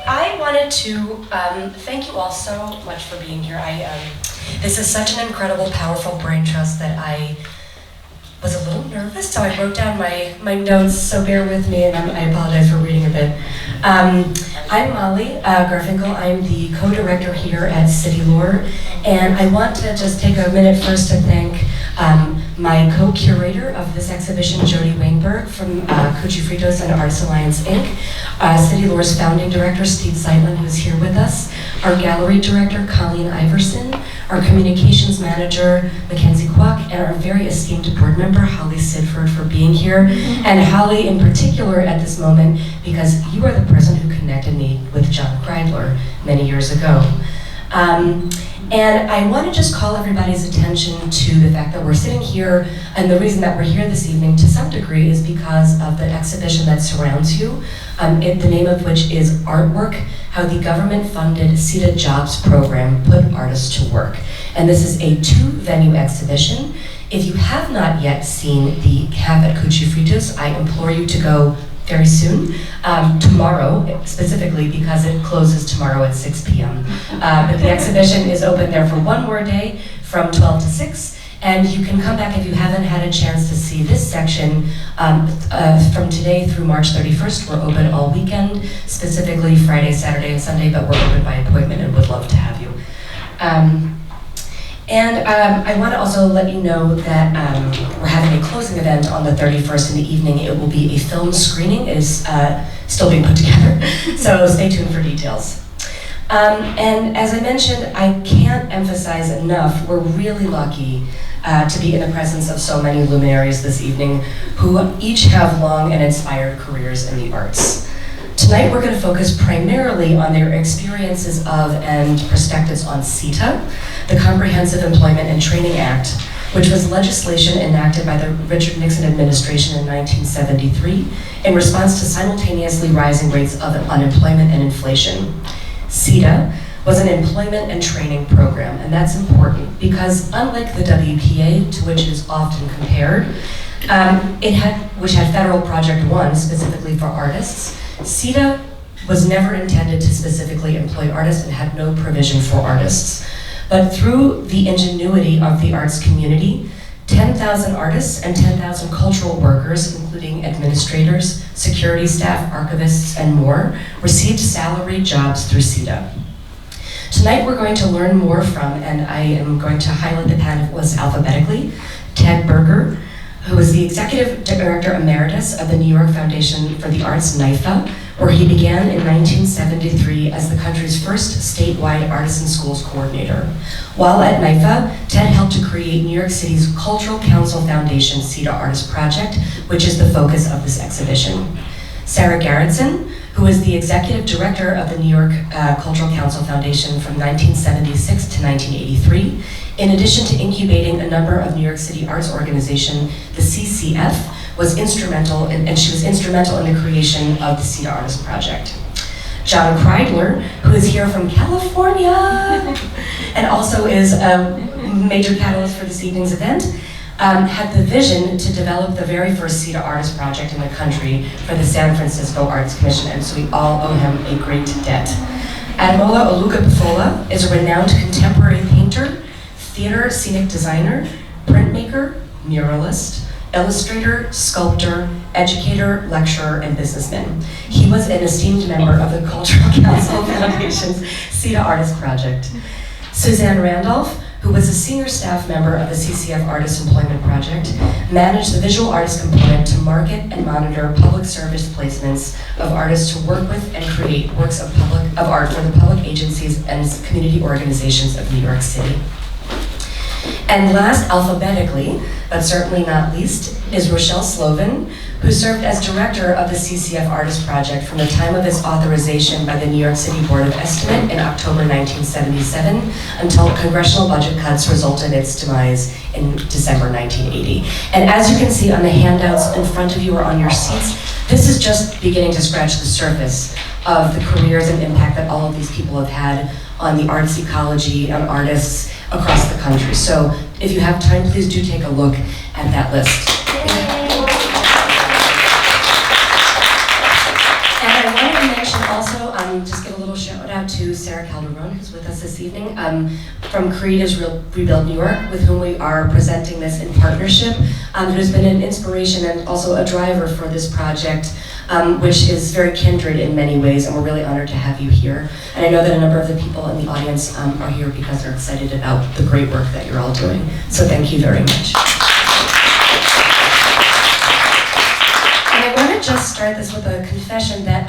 I wanted to thank you all so much for being here. This is such an incredible, powerful brain trust that I was a little nervous, so I wrote down my notes, so bear with me, and I apologize for reading a bit. I'm Molly Garfinkel. I'm the co-director here at CityLore, and I want to just take a minute first to thank my co-curator of this exhibition, Jody Weinberg from Cuchifritos and Arts Alliance, Inc., CityLore's founding director, Steve Zeitlin, who's here with us, our gallery director, Colleen Iverson, our communications manager, Mackenzie Kwok, and our very esteemed board member, Holly Sidford, for being here. And Holly in particular at this moment, because you are the person who connected me with John Kreidler many years ago. And I want to just call everybody's attention to the fact that we're sitting here, and the reason that we're here this evening to some degree is because of the exhibition that surrounds you, the name of which is Artwork, How the Government-Funded CETA Jobs Program Put Artists to Work. And this is a two-venue exhibition. If you have not yet seen the Caf at Cuchifritos, I implore you to go very soon, tomorrow specifically, because it closes tomorrow at 6 p.m. But the exhibition is open there for one more day from 12 to 6, and you can come back if you haven't had a chance to see this section. From today through March 31st, we're open all weekend, specifically Friday, Saturday, and Sunday, but we're open by appointment and would love to have you. I want to also let you know that we're having a closing event on the 31st in the evening. It will be a film screening. It is still being put together, so stay tuned for details. And as I mentioned, I can't emphasize enough, we're really lucky to be in the presence of so many luminaries this evening who each have long and inspired careers in the arts. Tonight we're going to focus primarily on their experiences of and perspectives on CETA, the Comprehensive Employment and Training Act, which was legislation enacted by the Richard Nixon administration in 1973 in response to simultaneously rising rates of unemployment and inflation. CETA was an employment and training program, and that's important because unlike the WPA, to which it is often compared, which had Federal Project 1 specifically for artists, CETA was never intended to specifically employ artists and had no provision for artists. But through the ingenuity of the arts community, 10,000 artists and 10,000 cultural workers, including administrators, security staff, archivists, and more, received salaried jobs through CETA. Tonight we're going to learn more from, and I am going to highlight the panelists alphabetically, Ted Berger, who is the Executive Director Emeritus of the New York Foundation for the Arts, NYFA, where he began in 1973 as the country's first statewide artisan schools coordinator. While at NYFA, Ted helped to create New York City's Cultural Council Foundation CETA Artist Project, which is the focus of this exhibition. Sara Garretson, who is the Executive Director of the New York Cultural Council Foundation from 1976 to 1983, in addition to incubating a number of New York City arts organizations, the CCF was instrumental, and she was instrumental in the creation of the CETA Artist Project. John Kreidler, who is here from California, and also is a major catalyst for this evening's event, had the vision to develop the very first CETA Artist Project in the country for the San Francisco Arts Commission, and so we all owe him a great debt. Ademola Olugebefola is a renowned contemporary painter, theater, scenic designer, printmaker, muralist, illustrator, sculptor, educator, lecturer, and businessman. He was an esteemed member of the Cultural Council Foundation's CETA Artist Project. Suzanne Randolph, who was a senior staff member of the CCF Artist Employment Project, managed the visual artist component to market and monitor public service placements of artists to work with and create works of art for the public agencies and community organizations of New York City. And last, alphabetically, but certainly not least, is Rochelle Slovin, who served as director of the CCF Artist Project from the time of its authorization by the New York City Board of Estimate in October 1977 until congressional budget cuts resulted in its demise in December 1980. And as you can see on the handouts in front of you or on your seats, this is just beginning to scratch the surface of the careers and impact that all of these people have had on the arts ecology and artists across the country. So if you have time, please do take a look at that list. And I wanted to mention also, just give a little shout out to Sara Garretson, who's with us this evening, from Creatives Rebuild New York, with whom we are presenting this in partnership, who's been an inspiration and also a driver for this project, which is very kindred in many ways, and we're really honored to have you here. And I know that a number of the people in the audience are here because they're excited about the great work that you're all doing. So thank you very much. And I want to just start this with a confession that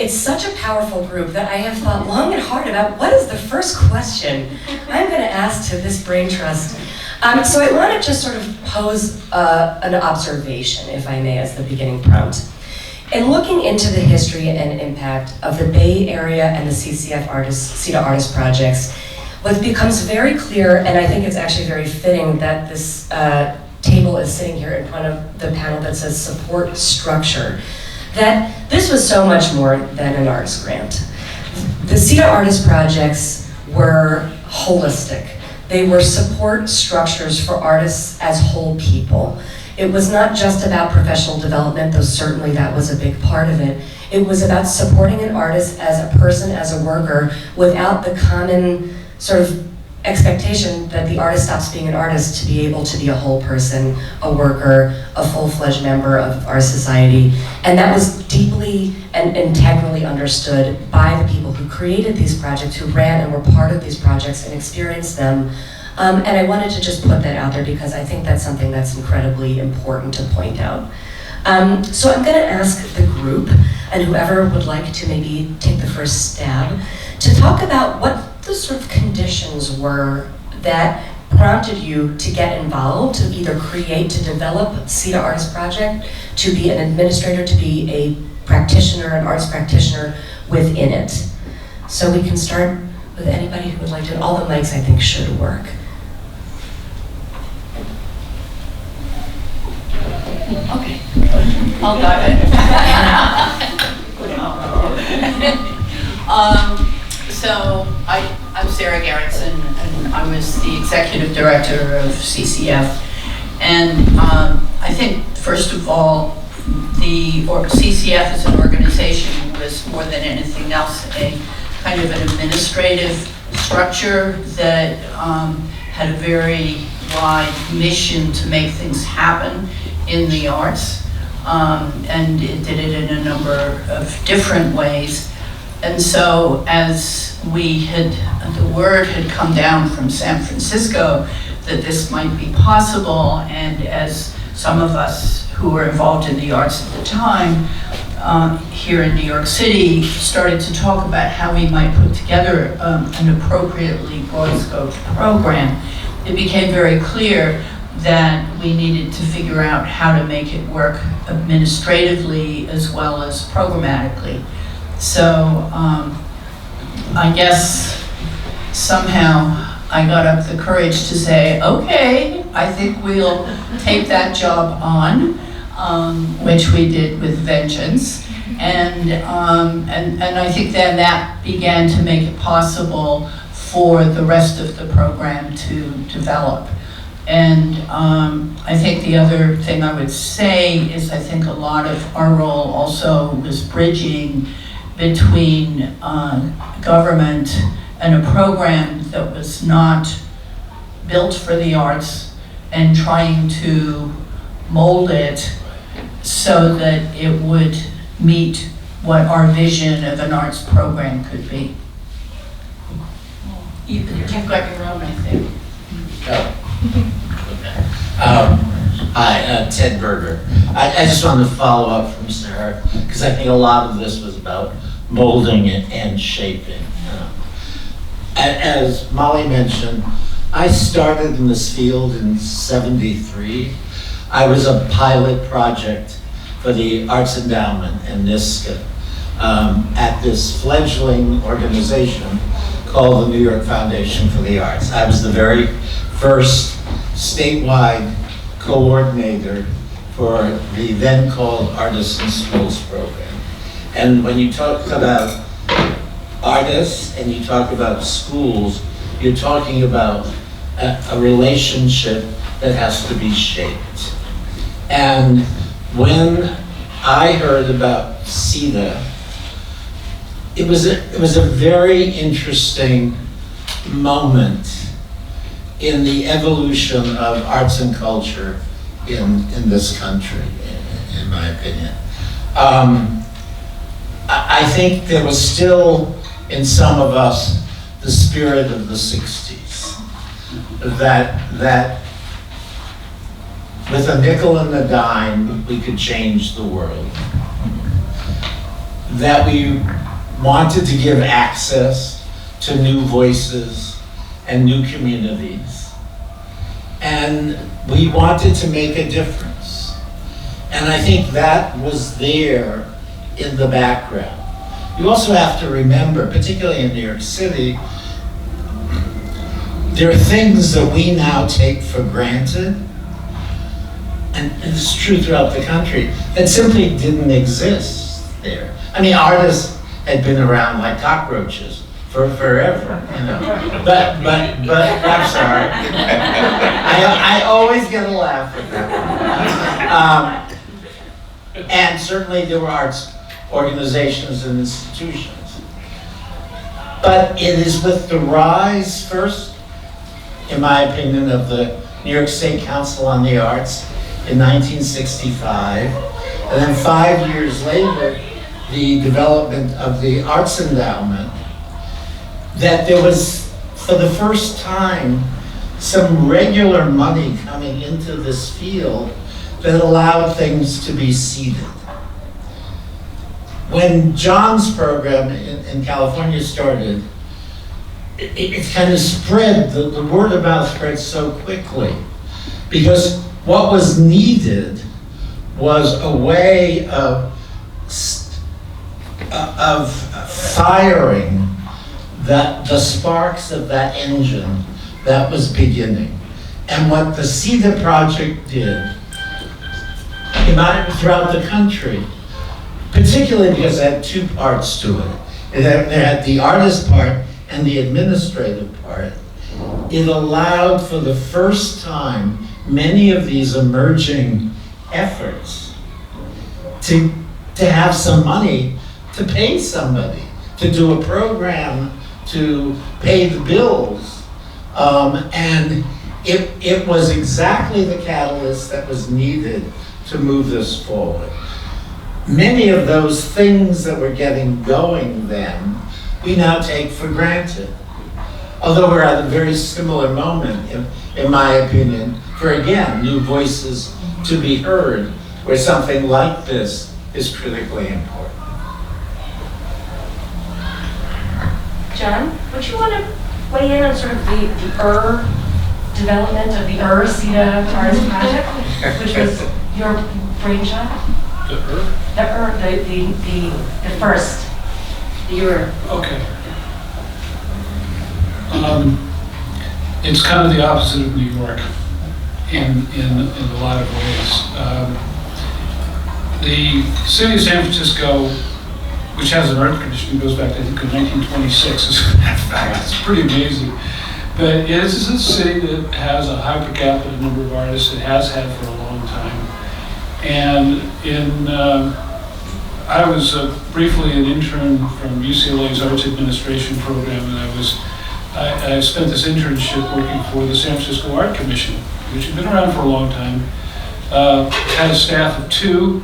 it's such a powerful group that I have thought long and hard about what is the first question I'm going to ask to this brain trust. So I want to just sort of pose an observation, if I may, as the beginning prompt. In looking into the history and impact of the Bay Area and the CETA artist projects, what becomes very clear, and I think it's actually very fitting that this table is sitting here in front of the panel that says support structure, that this was so much more than an arts grant. The CETA artist projects were holistic. They were support structures for artists as whole people. It was not just about professional development, though certainly that was a big part of it. It was about supporting an artist as a person, as a worker, without the common sort of expectation that the artist stops being an artist to be able to be a whole person, a worker, a full-fledged member of our society. And that was deeply and integrally understood by the people who created these projects, who ran and were part of these projects and experienced them. And I wanted to just put that out there because I think that's something that's incredibly important to point out. So I'm gonna ask the group, and whoever would like to maybe take the first stab, to talk about what the sort of conditions were that prompted you to get involved, to either create, to develop CETA Artist Project, to be an administrator, to be a practitioner, an arts practitioner within it. So we can start with anybody who would like to, and all the mics I think should work. Okay, I'll dive in. So I'm Sara Garretson, and I was the executive director of CCF. And I think, first of all, CCF as an organization was more than anything else a kind of an administrative structure that had a very wide mission to make things happen in the arts, and it did it in a number of different ways. And so as the word had come down from San Francisco that this might be possible, and as some of us who were involved in the arts at the time here in New York City started to talk about how we might put together an appropriately broad scope program, it became very clear that we needed to figure out how to make it work administratively as well as programmatically. So I guess somehow I got up the courage to say, okay, I think we'll take that job on, which we did with vengeance. And I think then that began to make it possible for the rest of the program to develop. And I think the other thing I would say is I think a lot of our role also was bridging between government and a program that was not built for the arts and trying to mold it so that it would meet what our vision of an arts program could be. You've got your own, I think. Hi, Ted Berger. I just wanted to follow up from Sara, because I think a lot of this was about molding it and shaping. As Molly mentioned, I started in this field in '73. I was a pilot project for the Arts Endowment in NISCA at this fledgling organization called the New York Foundation for the Arts. I was the very first statewide coordinator for the then called Artists in Schools program. And when you talk about artists and you talk about schools, you're talking about a relationship that has to be shaped. And when I heard about CETA, it was a very interesting moment in the evolution of arts and culture in this country, in my opinion. I think there was still, in some of us, the spirit of the 60s, that with a nickel and a dime, we could change the world. That we wanted to give access to new voices and new communities. And we wanted to make a difference. And I think that was there in the background. You also have to remember, particularly in New York City, there are things that we now take for granted, and it's true throughout the country, that simply didn't exist there. I mean, artists had been around like cockroaches for forever, you know. But I'm sorry. I always get a laugh at that one. And certainly there were arts organizations and institutions. But it is with the rise, first, in my opinion, of the New York State Council on the Arts in 1965, and then 5 years later, the development of the Arts Endowment, that there was, for the first time, some regular money coming into this field that allowed things to be seeded. When John's program in California started, it kind of spread, the word of mouth spread so quickly, because what was needed was a way of firing the sparks of that engine that was beginning. And what the CETA project did throughout the country, particularly because it had two parts to it. It had the artist part and the administrative part. It allowed, for the first time, many of these emerging efforts to have some money to pay somebody, to do a program, to pay the bills. And it was exactly the catalyst that was needed to move this forward. Many of those things that were getting going then, we now take for granted. Although we're at a very similar moment, in my opinion, for again, new voices to be heard, where something like this is critically important. John, would you want to weigh in on sort of the development of the CETA Arts Project, which was your brainchild? The first. Okay. It's kind of the opposite of New York in a lot of ways. The city of San Francisco, which has an art tradition, goes back to, I think, 1926, as a matter of fact. It's pretty amazing. But it is a city that has a high per capita number of artists. It has had for a long time. And I was briefly an intern from UCLA's Arts Administration program, and I spent this internship working for the San Francisco Art Commission, which had been around for a long time. Had a staff of 2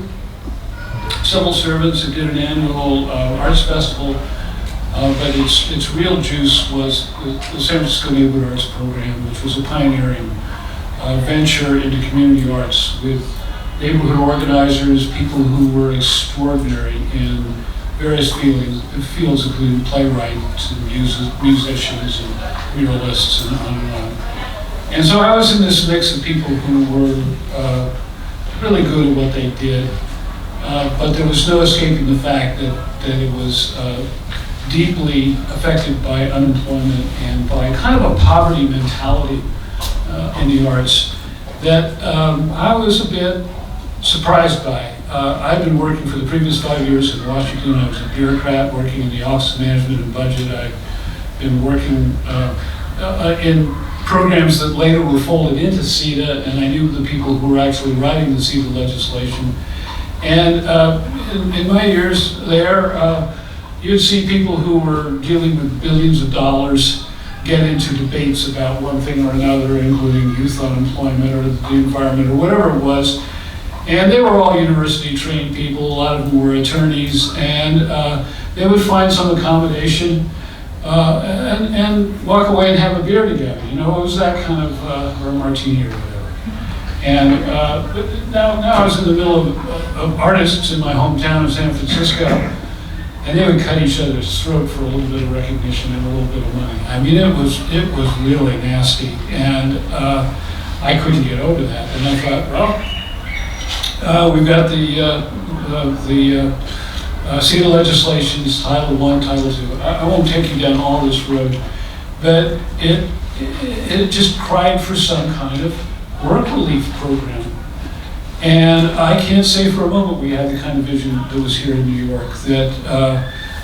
civil servants that did an annual arts festival, but its real juice was the San Francisco Neighborhood Arts Program, which was a pioneering venture into community arts with neighborhood organizers, people who were extraordinary in various fields including playwrights and musicians and muralists and on and on. And so I was in this mix of people who were really good at what they did, but there was no escaping the fact that it was deeply affected by unemployment and by kind of a poverty mentality in the arts that I was a bit surprised by. I've been working for the previous 5 years in Washington. I was a bureaucrat working in the Office of Management and Budget. I've been working in programs that later were folded into CETA, and I knew the people who were actually writing the CETA legislation. And in my years there, you'd see people who were dealing with billions of dollars get into debates about one thing or another, including youth unemployment or the environment or whatever it was. And they were all university-trained people, a lot of them were attorneys, and they would find some accommodation and walk away and have a beer together. You know, it was that kind of, or a martini or whatever. And now I was in the middle of artists in my hometown of San Francisco, and they would cut each other's throat for a little bit of recognition and a little bit of money. I mean, it was really nasty, and I couldn't get over that. And I thought, well, we've got the CETA legislations, Title I, Title II. I won't take you down all this road, but it just cried for some kind of work relief program. And I can't say for a moment we had the kind of vision that was here in New York, that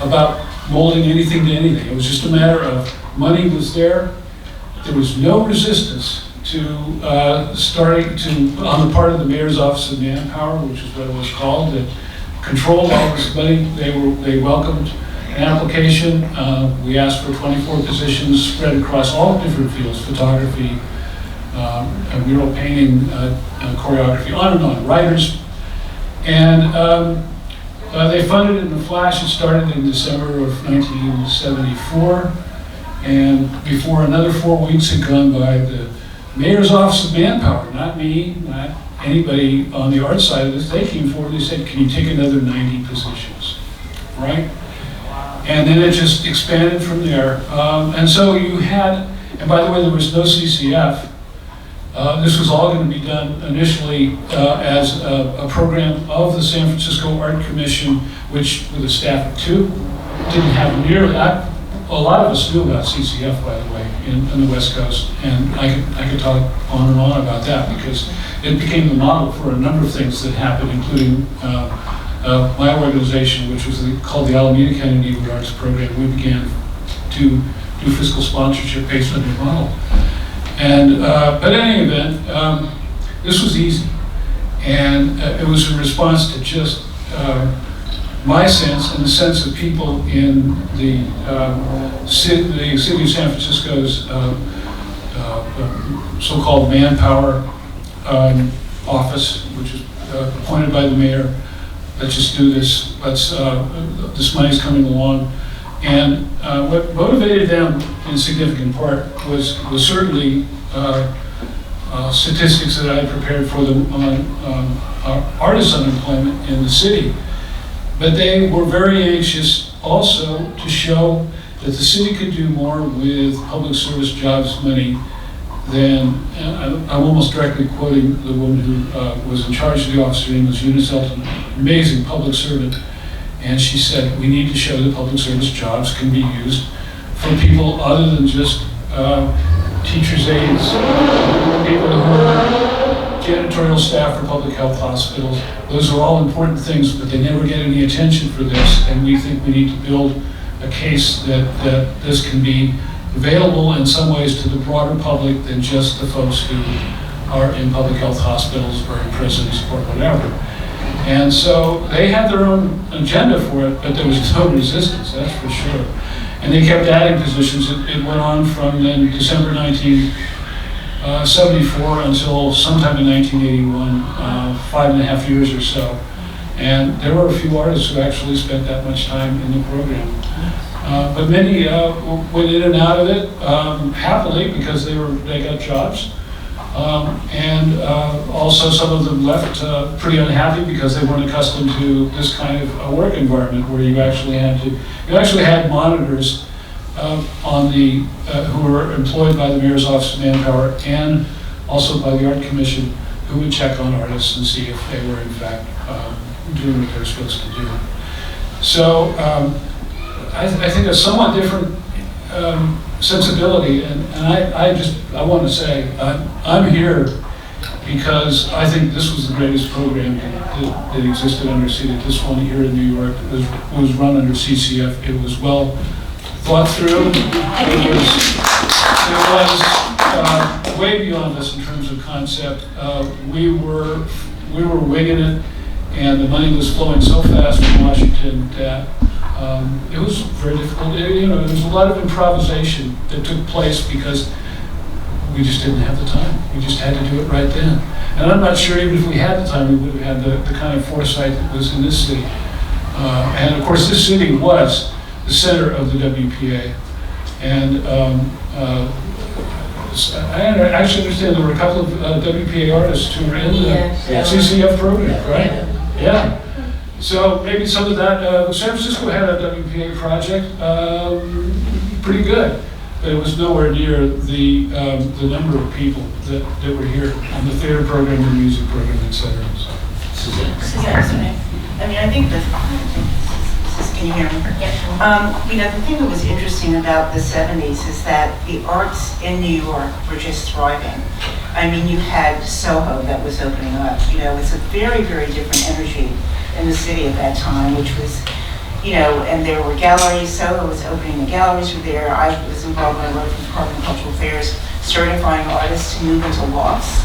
about molding anything to anything. It was just a matter of money was there. There was no resistance to starting to, on the part of the Mayor's Office of Manpower, which is what it was called, that controlled all this money. They welcomed an application. We asked for 24 positions spread across all different fields, photography, mural painting, choreography, on and on, writers. And they funded it in a flash. It started in December of 1974. And before another 4 weeks had gone by, the Mayor's Office of Manpower, not me, not anybody on the art side of this, they came forward and they said, can you take another 90 positions, right? And then it just expanded from there. And so you had, and by the way, there was no CCF. This was all going to be done initially as a program of the San Francisco Art Commission, which, with a staff of 2, didn't have nearly, a lot of us knew about CCF, by the way, in the West Coast, and I could talk on and on about that because it became the model for a number of things that happened, including my organization, which was called the Alameda County Neighborhood Arts Program. We began to do fiscal sponsorship based on the model. And, but in any event, this was easy. And it was a response to just my sense and the sense of people in the city of San Francisco's so-called manpower office, which is appointed by the mayor. Let's just do this. This money's coming along. And what motivated them in significant part was certainly statistics that I had prepared for them on artist unemployment in the city. But they were very anxious also to show that the city could do more with public service jobs money than, I'm almost directly quoting the woman who was in charge of the office. Her name was Eunice Elton, amazing public servant. And she said, we need to show that public service jobs can be used for people other than just teachers' aides, people who are janitorial staff for public health hospitals. Those are all important things, but they never get any attention for this. And we think we need to build a case that this can be available in some ways to the broader public than just the folks who are in public health hospitals or in prisons or whatever. And so they had their own agenda for it, but there was no resistance, that's for sure. And they kept adding positions. It went on from then December 1974 until sometime in 1981, 5.5 years or so. And there were a few artists who actually spent that much time in the program. But many went in and out of it happily because they got jobs. And also some of them left pretty unhappy because they weren't accustomed to this kind of a work environment where you actually had monitors on the who were employed by the Mayor's Office of Manpower and also by the Art Commission, who would check on artists and see if they were in fact doing what they're supposed to do. So I think a somewhat different sensibility, and I want to say I'm here because I think this was the greatest program that existed under CETA. This one here in New York was run under CCF. It was well thought through. It was way beyond us in terms of concept. We were winging it, and the money was flowing so fast from Washington that It was very difficult. There was a lot of improvisation that took place because we just didn't have the time. We just had to do it right then. And I'm not sure even if we had the time, we would have had the kind of foresight that was in this city. And of course, this city was the center of the WPA. And I actually understand there were a couple of WPA artists who were in the CCF program, right? Yeah. So maybe some of that, San Francisco had a WPA project, pretty good, but it was nowhere near the number of people that were here on the theater program, the music program, et cetera. So. Suzanne, I mean, I think can you hear me? Yeah. The thing that was interesting about the 70s is that the arts in New York were just thriving. I mean, you had Soho that was opening up. It's a very, very different energy in the city at that time, which was, and there were galleries. Soho was opening, the galleries were there. I was involved when I worked with the Department of Cultural Affairs, certifying artists to move into lofts.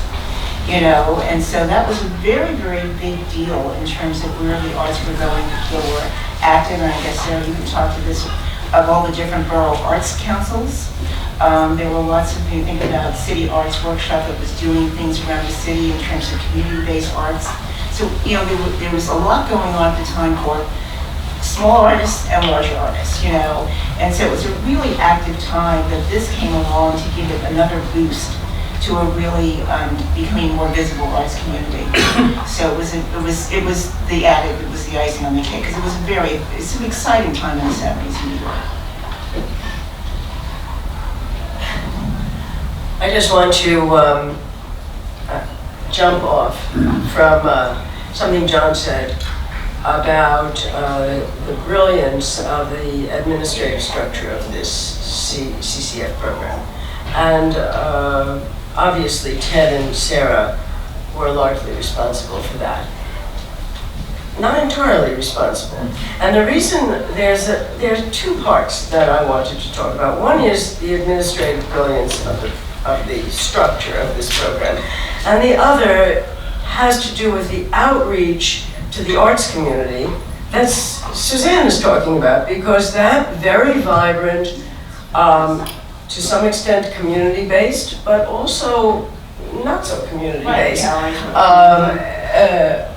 And so that was a very, very big deal in terms of where the arts were going. People were active, and I guess Sarah, you can talk to this, of all the different borough arts councils. There were lots of, you think about City Arts Workshop that was doing things around the city in terms of community-based arts. So, there was a lot going on at the time for small artists and larger artists, And so it was a really active time that this came along to give it another boost to a really becoming more visible arts community. So it was the added, it was the icing on the cake, because it's an exciting time in the 70s in New York. I just want to jump off from something John said about the brilliance of the administrative structure of this CCF program. And obviously, Ted and Sarah were largely responsible for that. Not entirely responsible. And the reason there's two parts that I wanted to talk about. One is the administrative brilliance of the structure of this program, and the other has to do with the outreach to the arts community that Suzanne is talking about, because that very vibrant, to some extent community-based, but also not so community-based,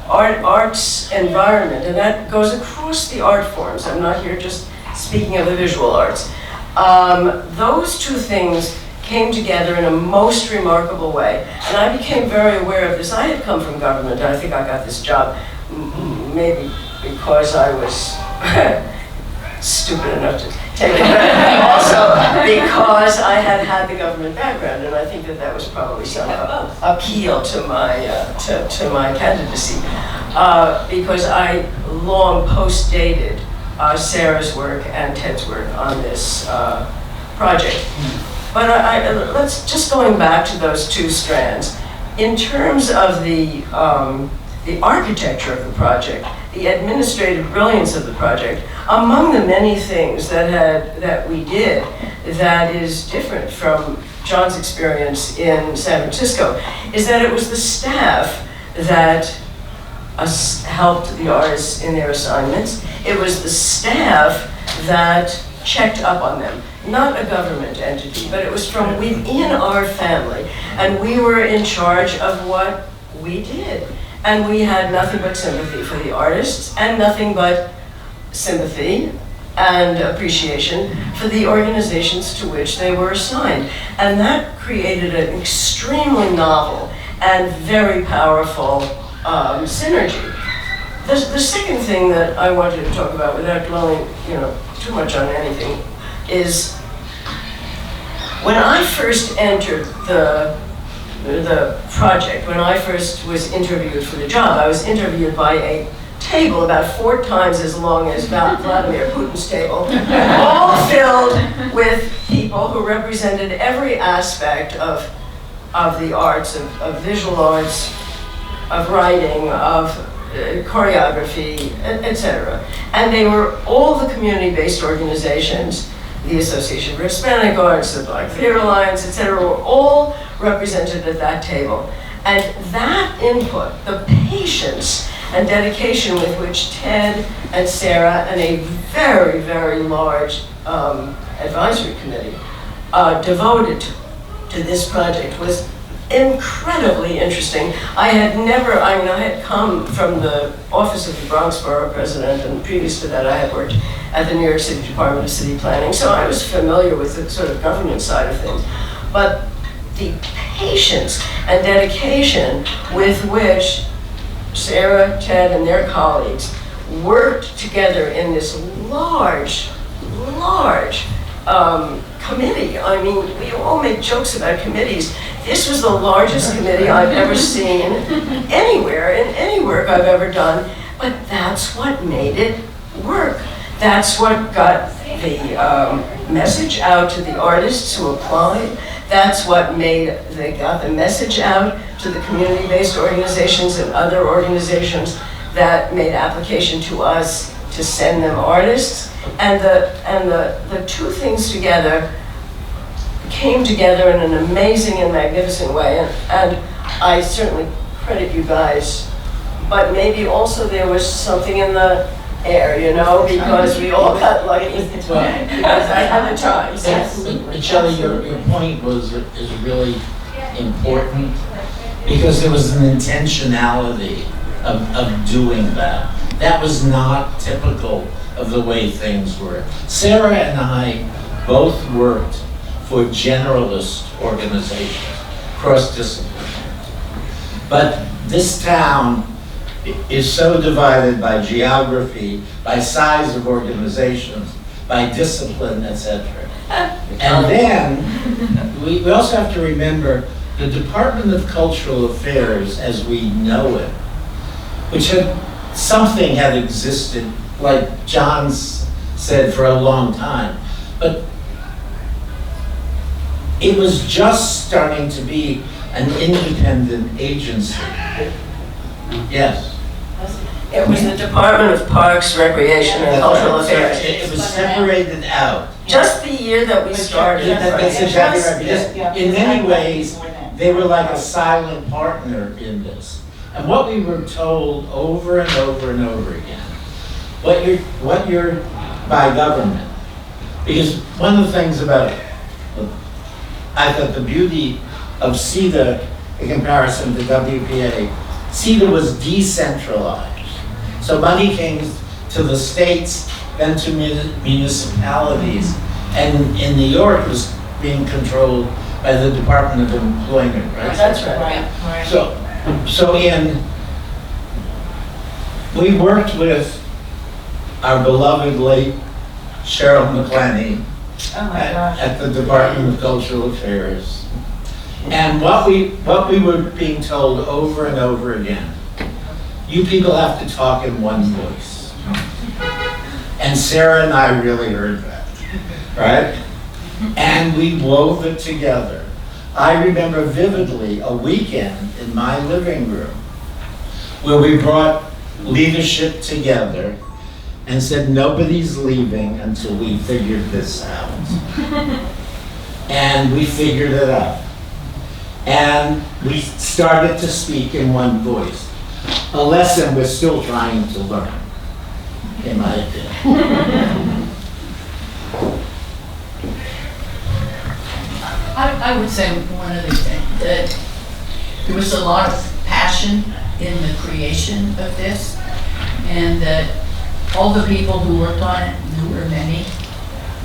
arts environment, and that goes across the art forms. I'm not here just speaking of the visual arts. Those two things came together in a most remarkable way, and I became very aware of this. I had come from government, and I think I got this job maybe because I was stupid enough to take it, but also because I had the government background, and I think that was probably some appeal to my candidacy, because I long post-dated Sarah's work and Ted's work on this project. But let's just going back to those two strands. In terms of the architecture of the project, the administrative brilliance of the project, among the many things that we did that is different from John's experience in San Francisco, is that it was the staff that helped the artists in their assignments. It was the staff that checked up on them. Not a government entity, but it was from within our family. And we were in charge of what we did. And we had nothing but sympathy for the artists, and nothing but sympathy and appreciation for the organizations to which they were assigned. And that created an extremely novel and very powerful synergy. The second thing that I wanted to talk about, without dwelling too much on anything, is when I first entered the project, when I first was interviewed for the job, I was interviewed by a table about 4 times as long as Vladimir Putin's table, all filled with people who represented every aspect of the arts, of visual arts, of writing, of choreography, etc. And they were all the community-based organizations, the Association for Hispanic Arts, the Black Theater Alliance, etc., were all represented at that table. And that input, the patience and dedication with which Ted and Sara and a very, very large advisory committee devoted to this project was incredibly interesting. I had come from the office of the Bronx Borough President, and previous to that I had worked at the New York City Department of City Planning, so I was familiar with the sort of governance side of things. But the patience and dedication with which Sara, Ted, and their colleagues worked together in this large committee. I mean, we all make jokes about committees. This was the largest committee I've ever seen anywhere, in any work I've ever done, but that's what made it work. That's what got the message out to the artists who applied. That's what got the message out to the community-based organizations and other organizations that made application to us to send them artists. And the two things together came together in an amazing and magnificent way. And I certainly credit you guys, but maybe also there was something in the air, you know, because we all got lucky. Because I had the times. Shelley, your point is really important because there was an intentionality of doing that. That was not typical of the way things were. Sara and I both worked for generalist organizations, cross-disciplinary. But this town is so divided by geography, by size of organizations, by discipline, etc. And then we also have to remember the Department of Cultural Affairs as we know it, which something had existed, like John said, for a long time. But it was just starting to be an independent agency. Yes. It was the Department of Parks, Recreation, and Cultural Affairs. It was separated out. Just the year that we started. That's exactly right. Because in many ways, they were like a silent partner in this. And what we were told over and over and over again, what you're by government. Because one of the things about, I thought the beauty of CETA in comparison to WPA, CETA was decentralized. So money came to the states, then to municipalities, and in New York it was being controlled by the Department of Employment, right? That's right. So we worked with our beloved late Cheryl McClenny at the Department of Cultural Affairs. And what we were being told over and over again, you people have to talk in one voice. And Sara and I really heard that, right? And we wove it together. I remember vividly a weekend in my living room where we brought leadership together and said nobody's leaving until we figured this out. And we figured it out. And we started to speak in one voice. A lesson we're still trying to learn, in my opinion. I would say one other thing, that there was a lot of passion in the creation of this, and that all the people who worked on it, and there were many,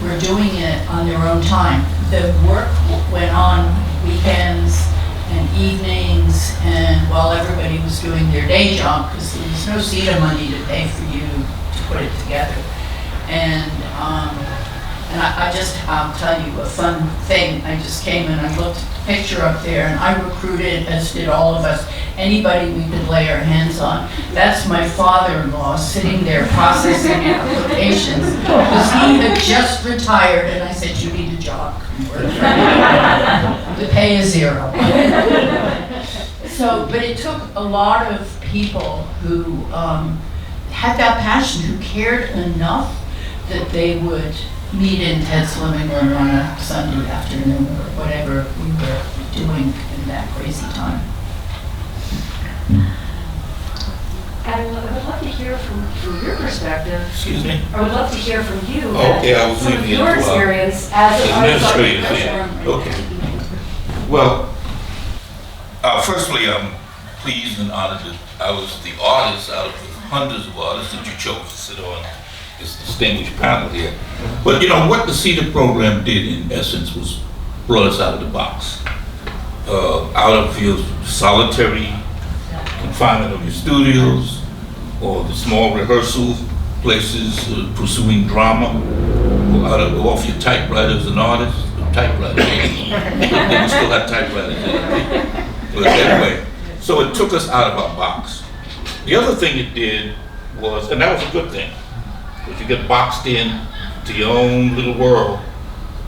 were doing it on their own time. The work went on weekends and evenings, and while everybody was doing their day job, because there was no CETA money to pay for you to put it together. And I'll tell you a fun thing. I just came and I looked at the picture up there, and I recruited, as did all of us, anybody we could lay our hands on. That's my father-in-law sitting there processing applications, because he had just retired, and I said, you need a job. The pay is zero. So, but it took a lot of people who had that passion, who cared enough that they would meet in Ted's living room on a Sunday afternoon or whatever we were doing in that crazy time. I would love to hear from your perspective. Excuse me? I would love to hear from you. Okay, I was some of leaving it your to, experience as an administrative, artist. yeah. Okay. Well, firstly, I'm pleased and honored that I was the artist out of the hundreds of artists that you chose to sit on this distinguished panel here. But you know, what the CETA program did in essence was brought us out of the box. Out of your solitary confinement of your studios or the small rehearsal places pursuing drama, or off your typewriters and artists. Typewriters. We still have typewriters. But anyway, so it took us out of our box. The other thing it did was, and that was a good thing, because you get boxed in to your own little world,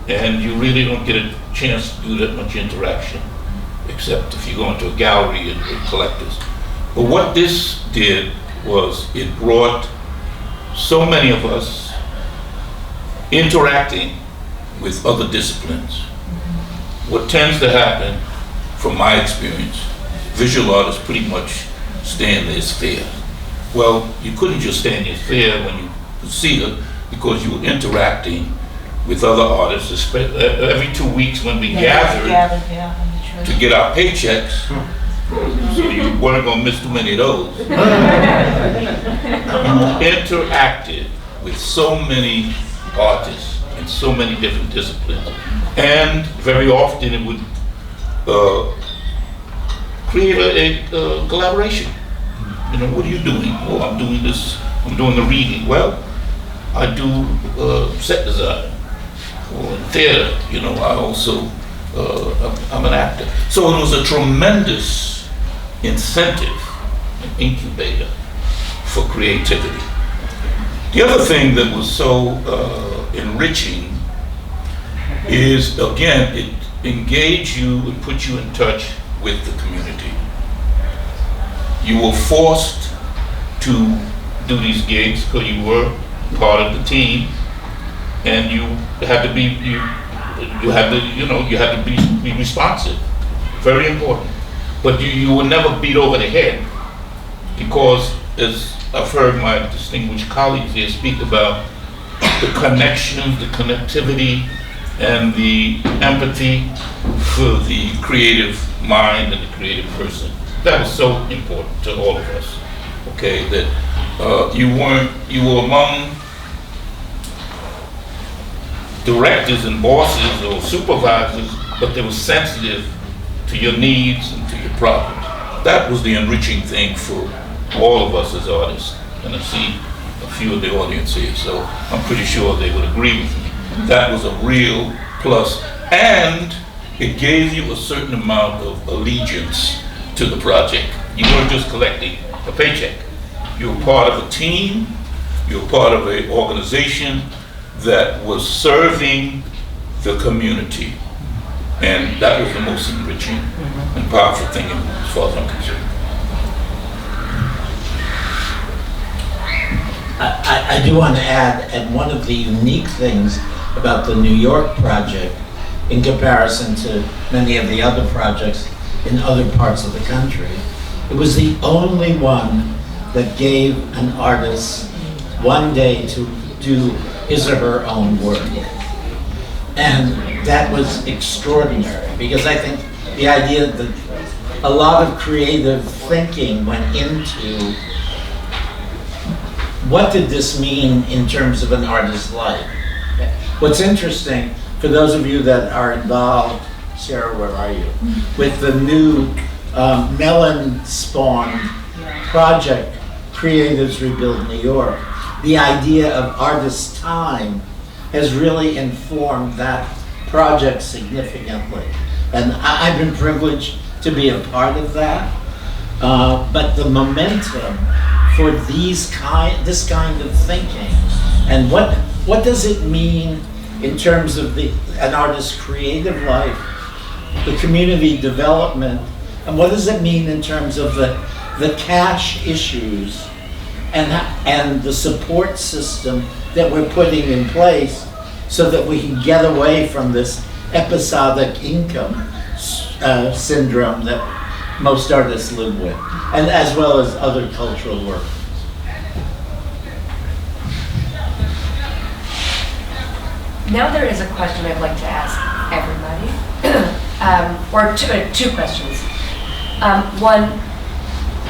and you really don't get a chance to do that much interaction, except if you go into a gallery and collectors. But what this did was it brought so many of us interacting with other disciplines. What tends to happen, from my experience, visual artists pretty much stay in their sphere. Well, you couldn't just stay in your sphere when you see it, because you were interacting with other artists. Every 2 weeks when we gathered to get our paychecks, so you weren't going to miss too many of those. You interacted with so many artists in so many different disciplines, and very often it would create a collaboration. You know, what are you doing? Oh, I'm doing this. I'm doing a reading. Well, I do set design or theater. You know, I also I'm an actor. So it was a tremendous incentive, an incubator for creativity. The other thing that was so enriching is, again, it engaged you and put you in touch with the community. You were forced to do these gigs because you were part of the team, and you had to be you had to be responsive. Very important. But you were never beat over the head, because, as I've heard my distinguished colleagues here speak about, the connections, the connectivity, and the empathy for the creative mind and the creative person. That was so important to all of us. Okay, that you were among directors and bosses or supervisors, but they were sensitive to your needs and to your problems. That was the enriching thing for all of us as artists. And I see a few of the audience here, so I'm pretty sure they would agree with me. That was a real plus, and it gave you a certain amount of allegiance to the project. You weren't just collecting a paycheck. You were part of a team, you were part of an organization that was serving the community. And that was the most enriching and powerful thing as far as I'm concerned. I do want to add, and one of the unique things about the New York project, in comparison to many of the other projects in other parts of the country, it was the only one that gave an artist one day to do his or her own work. And that was extraordinary, because I think the idea that a lot of creative thinking went into what did this mean in terms of an artist's life. What's interesting, for those of you that are involved, Sarah, where are you? With the new melon-spawned project, Creatives Rebuild New York, the idea of artist time has really informed that project significantly. And I've been privileged to be a part of that. But the momentum for this kind of thinking, and what does it mean in terms of an artist's creative life, the community development, and what does it mean in terms of the cash issues and the support system that we're putting in place so that we can get away from this episodic income syndrome that most artists live with, and as well as other cultural work. Now there is a question I'd like to ask everybody, or two questions. One,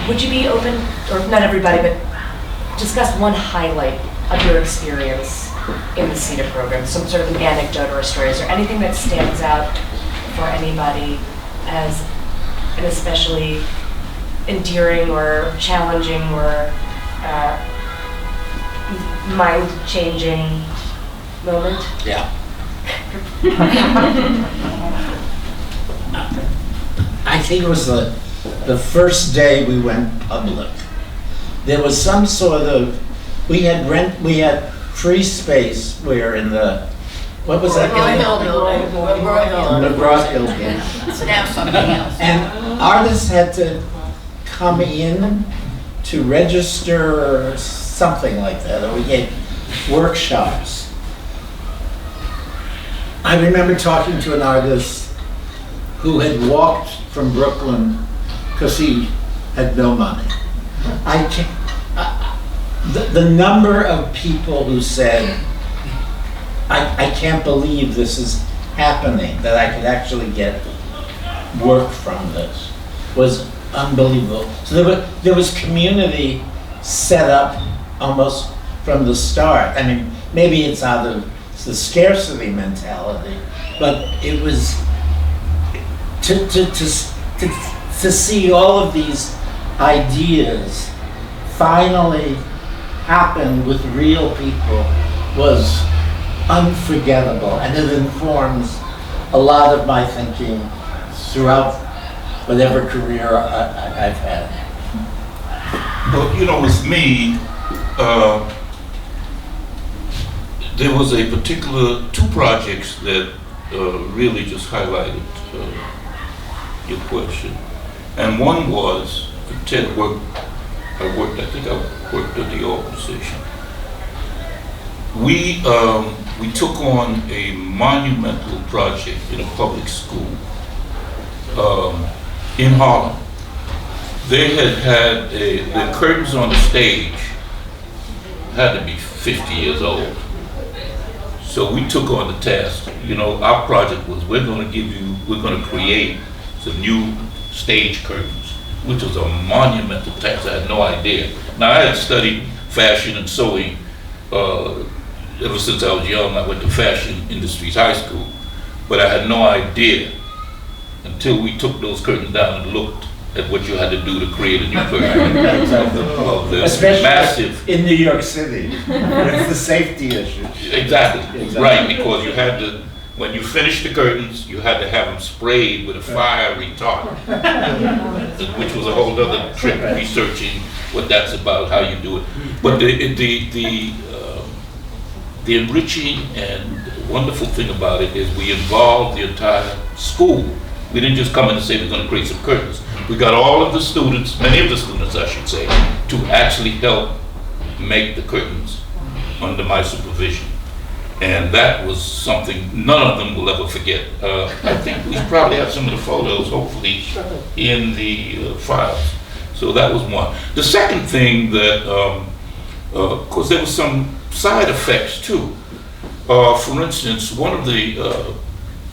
would you be open, or not everybody, but discuss one highlight of your experience in the CETA program, some sort of an anecdote or a story? Is there anything that stands out for anybody as an especially endearing or challenging or mind-changing moment? Yeah. I think it was the first day we went public. There was some sort of, we had free space where in the, what was that? McGraw-Hill building. McGraw-Hill building. It's now something else. And artists had to come in to register or something like that, or we gave workshops. I remember talking to an artist who had walked from Brooklyn because he had no money. The number of people who said, I can't believe this is happening, that I could actually get work from this, was unbelievable. So there was community set up almost from the start. I mean, maybe it's out of the scarcity mentality, but it was to see all of these ideas finally happen with real people was unforgettable, and it informs a lot of my thinking throughout whatever career I've had. Well, you know, with me, there was a particular two projects that really just highlighted your question. And one was, Ted worked, I worked at the organization. We took on a monumental project in a public school in Harlem. They had the curtains on the stage had to be 50 years old. So we took on the task. You know, our project was we're going to create some new stage curtains, which was a monumental task. I had no idea. Now I had studied fashion and sewing ever since I was young. I went to fashion industries high school, but I had no idea until we took those curtains down and looked at what you had to do to create a new curtain. Of the Especially massive in New York City, it's the safety issue. Exactly. Right, because you had to, when you finished the curtains, you had to have them sprayed with a fire retardant, which was a whole other trip, researching what that's about, how you do it. But the enriching and wonderful thing about it is we involved the entire school. We didn't just come in and say we're going to create some curtains. We got all of the students, many of the students I should say, to actually help make the curtains under my supervision. And that was something none of them will ever forget. I think we probably have some of the photos, hopefully, in the files. So that was one. The second thing that, of course, there was some side effects too. For instance, one of the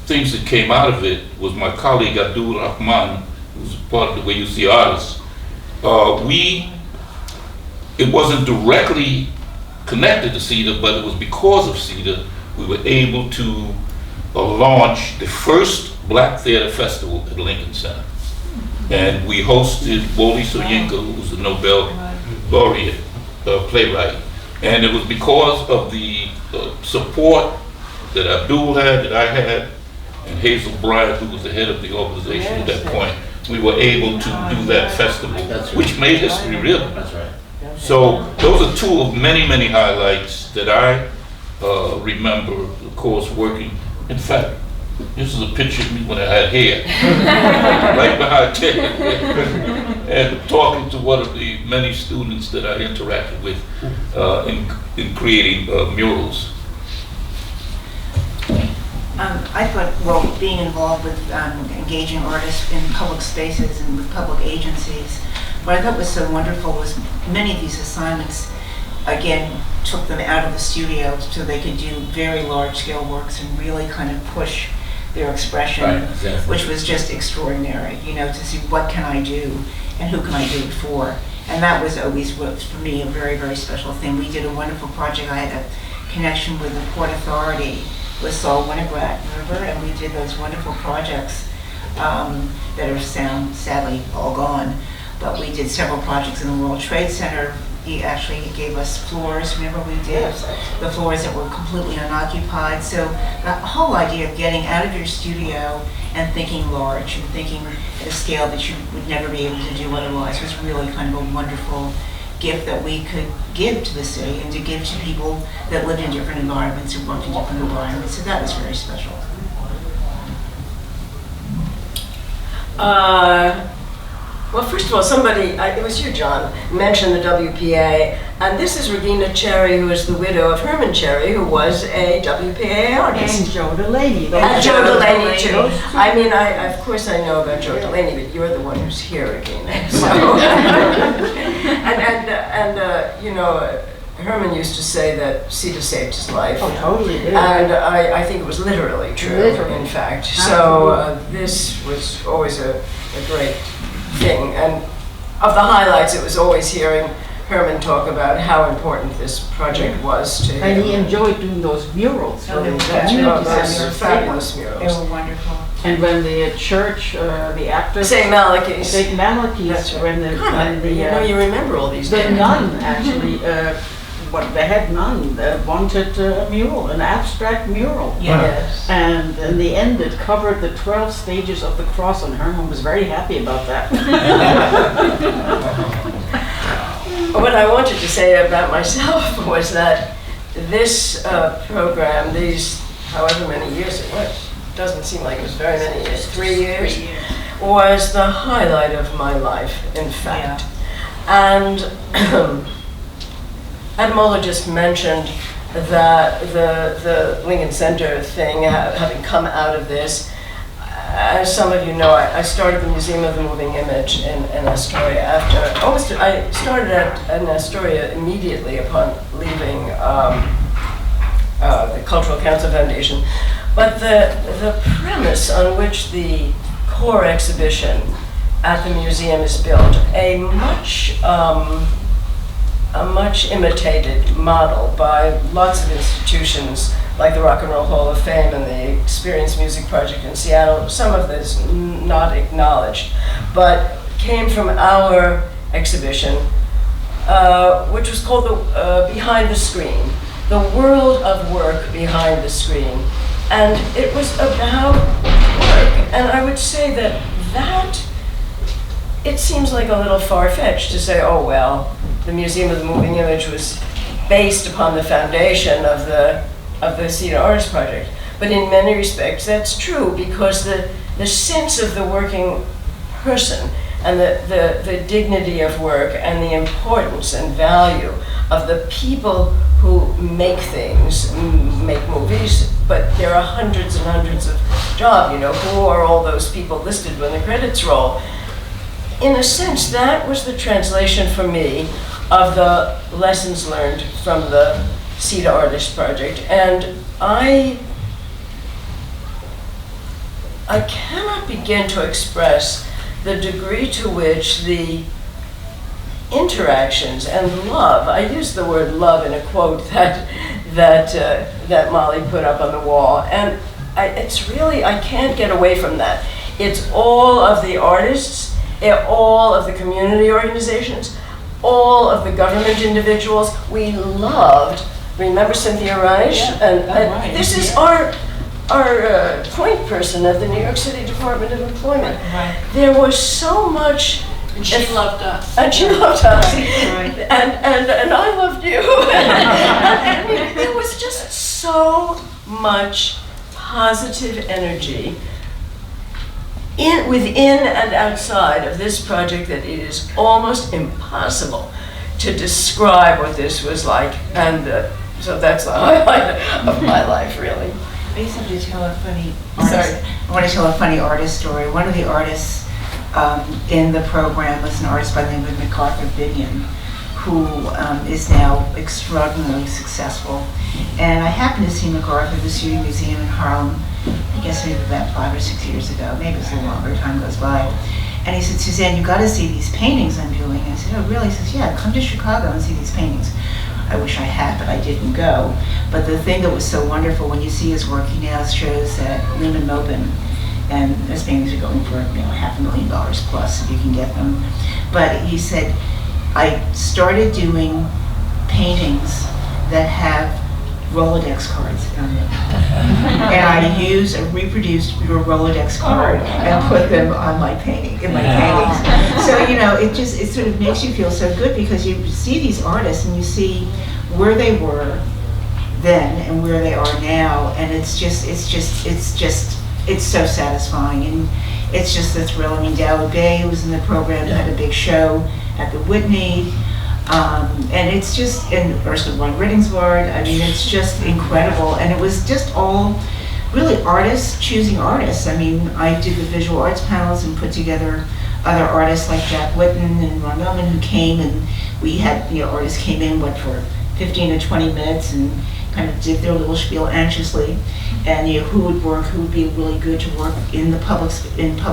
things that came out of it was my colleague Abdul Rahman, who's part of the Way You See Artists. It wasn't directly connected to CETA, but it was because of CETA we were able to launch the first Black Theater Festival at Lincoln Center. And we hosted Wole Soyinka, who was the Nobel laureate playwright. And it was because of the support that Abdul had, that I had, and Hazel Bryant, who was the head of the organization at that point, we were able to do that festival, which made history really. That's right. So those are two of many, many highlights that I remember, of course, working. In fact, this is a picture of me when I had hair, right behind Ted, and talking to one of the many students that I interacted with in creating murals. I thought, well, being involved with engaging artists in public spaces and with public agencies, what I thought was so wonderful was many of these assignments, again, took them out of the studio so they could do very large-scale works and really kind of push their expression, Right, exactly. which was just extraordinary, you know, to see what can I do and who can I do it for. And that was always, for me, a very, very special thing. We did a wonderful project. I had a connection with the Port Authority with Saul Winograd River, and we did those wonderful projects that are sadly all gone. But we did several projects in the World Trade Center. He actually gave us floors. Remember, we did the floors that were completely unoccupied. So the whole idea of getting out of your studio and thinking large and thinking at a scale that you would never be able to do otherwise was really kind of a wonderful gift that we could give to the city and to give to people that lived in different environments and worked in different environments. So that was very special. Well, first of all, somebody, it was you, John, mentioned the WPA, and this is Regina Cherry, who is the widow of Herman Cherry, who was a WPA artist. And Joe Delaney. And Joe Delaney, too. I mean, of course I know about Joe Delaney, but you're the one who's here, Regina. So. You know, Herman used to say that CETA saved his life. Oh, totally did. And I think it was literally true, in fact. So this was always a great thing. And of the highlights, it was always hearing Herman talk about how important this project was to him. And he enjoyed doing those murals. Oh, they were Fabulous They murals. were wonderful. And when the church, the actors, St. Malachi's. St. Malachi's, That's right. when You know, you remember all these the names. nun actually, the head nun wanted a mural, an abstract mural. Yes. And in the end, it covered the 12 stages of the cross, and Herman was very happy about that. What I wanted to say about myself was that this program, these however many years it was, doesn't seem like it was very many years, 3 years, was the highlight of my life, in fact. And Ademola just mentioned that the Lincoln Center thing, having come out of this. As some of you know, I started the Museum of the Moving Image in Astoria I started in Astoria immediately upon leaving the Cultural Council Foundation. But the premise on which the core exhibition at the museum is built, a much imitated model by lots of institutions like the Rock and Roll Hall of Fame and the Experience Music Project in Seattle. Some of this not acknowledged, but came from our exhibition, which was called Behind the Screen, the world of work behind the screen. And it was about work. And I would say that it seems like a little far-fetched to say, oh, well, the Museum of the Moving Image was based upon the foundation of the CETA Artist Project. But in many respects, that's true, because the sense of the working person and the dignity of work and the importance and value of the people who make things, make movies, but there are hundreds and hundreds of jobs, you know, who are all those people listed when the credits roll? In a sense, that was the translation for me of the lessons learned from the CETA Artist Project. And I cannot begin to express the degree to which the interactions and love, I use the word love in a quote that Molly put up on the wall, and it's really, I can't get away from that. It's all of the artists, all of the community organizations, all of the government individuals. We loved, remember Cynthia Reich? Yeah, and this is our point person at the New York City Department of Employment. Right. There was so much. And she loved us. And she loved us. And I loved you. and there was just so much positive energy within and outside of this project that it is almost impossible to describe what this was like. And so that's the highlight of my life, really. I just have to tell a funny artist. I want to tell a funny artist story. One of the artists in the program was an artist by the name of MacArthur Binion, who is now extraordinarily successful. And I happened to see MacArthur at the Studio Museum in Harlem, I guess maybe about 5 or 6 years ago, maybe it's a little longer, time goes by. And he said, Suzanne, you got to see these paintings I'm doing. I said, oh really? He says, yeah, come to Chicago and see these paintings. I wish I had, but I didn't go. But the thing that was so wonderful, when you see his work, he now shows at Lehman Mobin, and those paintings are going for $500,000 plus if you can get them. But he said, I started doing paintings that have Rolodex cards on them. And I reproduced your Rolodex card and put them on my painting, in my paintings. So, it sort of makes you feel so good because you see these artists and you see where they were then and where they are now, and it's so satisfying, and it's just a thrill. I mean, Dowd Bay was in the program, had a big show at the Whitney, and it's just, and Ursula von Riddingwald, I mean, it's just incredible, and it was just all really artists choosing artists. I mean, I did the visual arts panels and put together other artists like Jack Whitten and Ron Millman who came, and we had, artists came in, for 15 to 20 minutes and kind of did their little spiel anxiously, and who would be really good to work in the public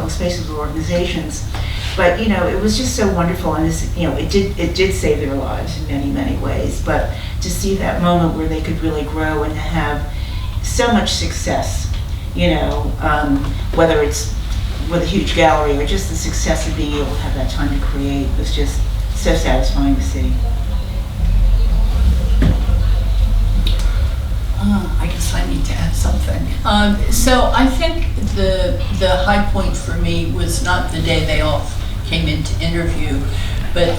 spaces or organizations. But it was just so wonderful, and it did save their lives in many, many ways. But to see that moment where they could really grow and to have so much success, whether it's with a huge gallery or just the success of being able to have that time to create, was just so satisfying to see. I guess I need to add something. So I think the high point for me was not the day they all came in to interview, but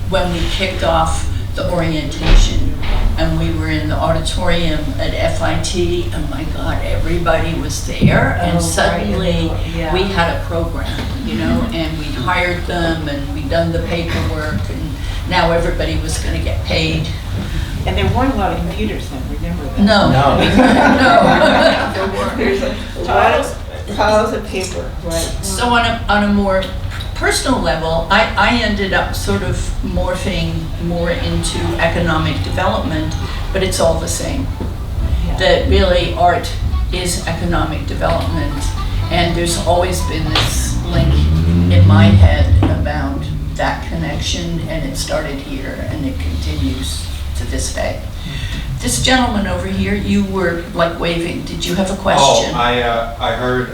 when we kicked off the orientation and we were in the auditorium at FIT, and my God, everybody was there, and suddenly we had a program, and we'd hired them and we'd done the paperwork, and now everybody was going to get paid. And there weren't a lot of computers then, remember that? No. No. There's a lot of piles of paper, right. So on a more personal level, I ended up sort of morphing more into economic development, but it's all the same. That really art is economic development, and there's always been this link in my head about that connection, and it started here and it continues to this day. This gentleman over here, you were like waving. Did you have a question? Oh, I heard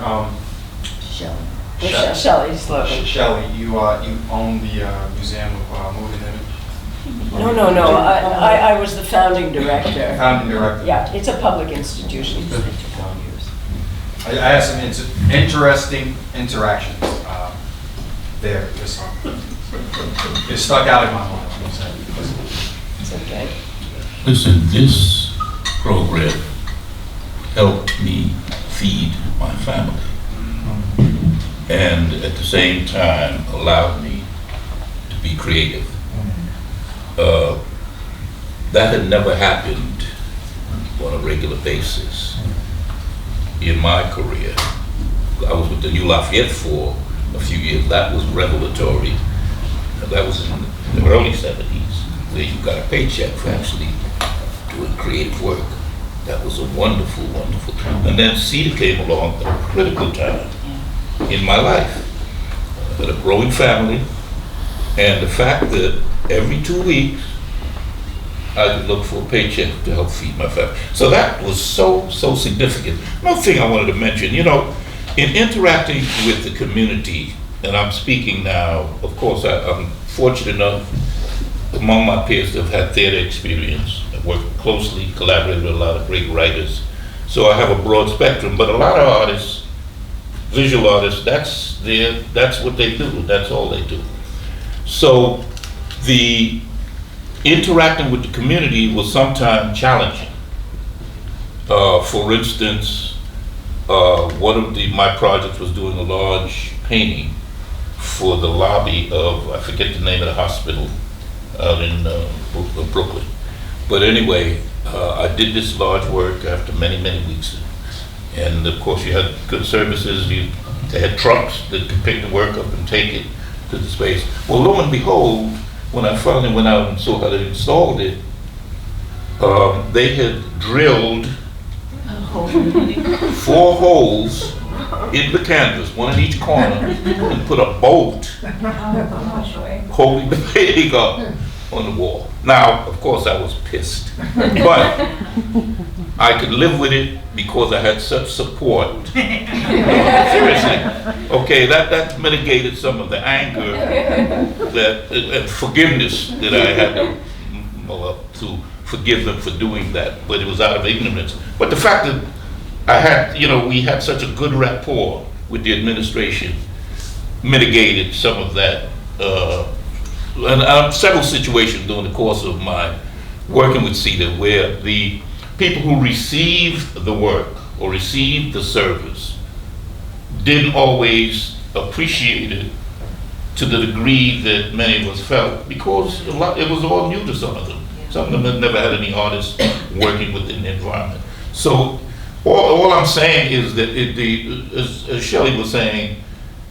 Shelley Slovin. Shelley, you own the Museum of Moving Image? No. I was the founding director. Founding director. Yeah, it's a public institution. I had some interesting interactions there. It stuck out in my mind. It's okay. Listen, this program helped me feed my family, and at the same time allowed me to be creative. That had never happened on a regular basis in my career. I was with the New Lafayette for a few years. That was revelatory. That was in the early 70s, where you got a paycheck for actually doing creative work. That was a wonderful, wonderful time. And then CETA came along at a critical time in my life. I had a growing family, and the fact that every 2 weeks I could look for a paycheck to help feed my family. So that was so significant. Another thing I wanted to mention, in interacting with the community, and I'm speaking now, of course, I'm fortunate enough among my peers to have had theater experience. I worked closely, collaborated with a lot of great writers. So I have a broad spectrum, but a lot of artists, visual artists, that's what they do, that's all they do. So the interacting with the community was sometimes challenging. For instance, one of my projects was doing a large painting for the lobby of, I forget the name of the hospital out in Brooklyn. But anyway, I did this large work after many, many weeks. And of course you had good services, they had trucks that could pick the work up and take it to the space. Well, lo and behold, when I finally went out and saw how they installed it, they had drilled 4 holes in the canvas, one in each corner, and put a bolt holding the painting up on the wall. Now, of course, I was pissed, but I could live with it because I had such support. Seriously, okay, that mitigated some of the anger and forgiveness that I had to forgive them for doing that, but it was out of ignorance. But the fact that I had, we had such a good rapport with the administration mitigated some of that. And several situations during the course of my working with CETA where the people who received the work or received the service didn't always appreciate it to the degree that many of us felt, because it was all new to some of them. Some of them had never had any artists working within the environment. So all I'm saying is that as Shelley was saying,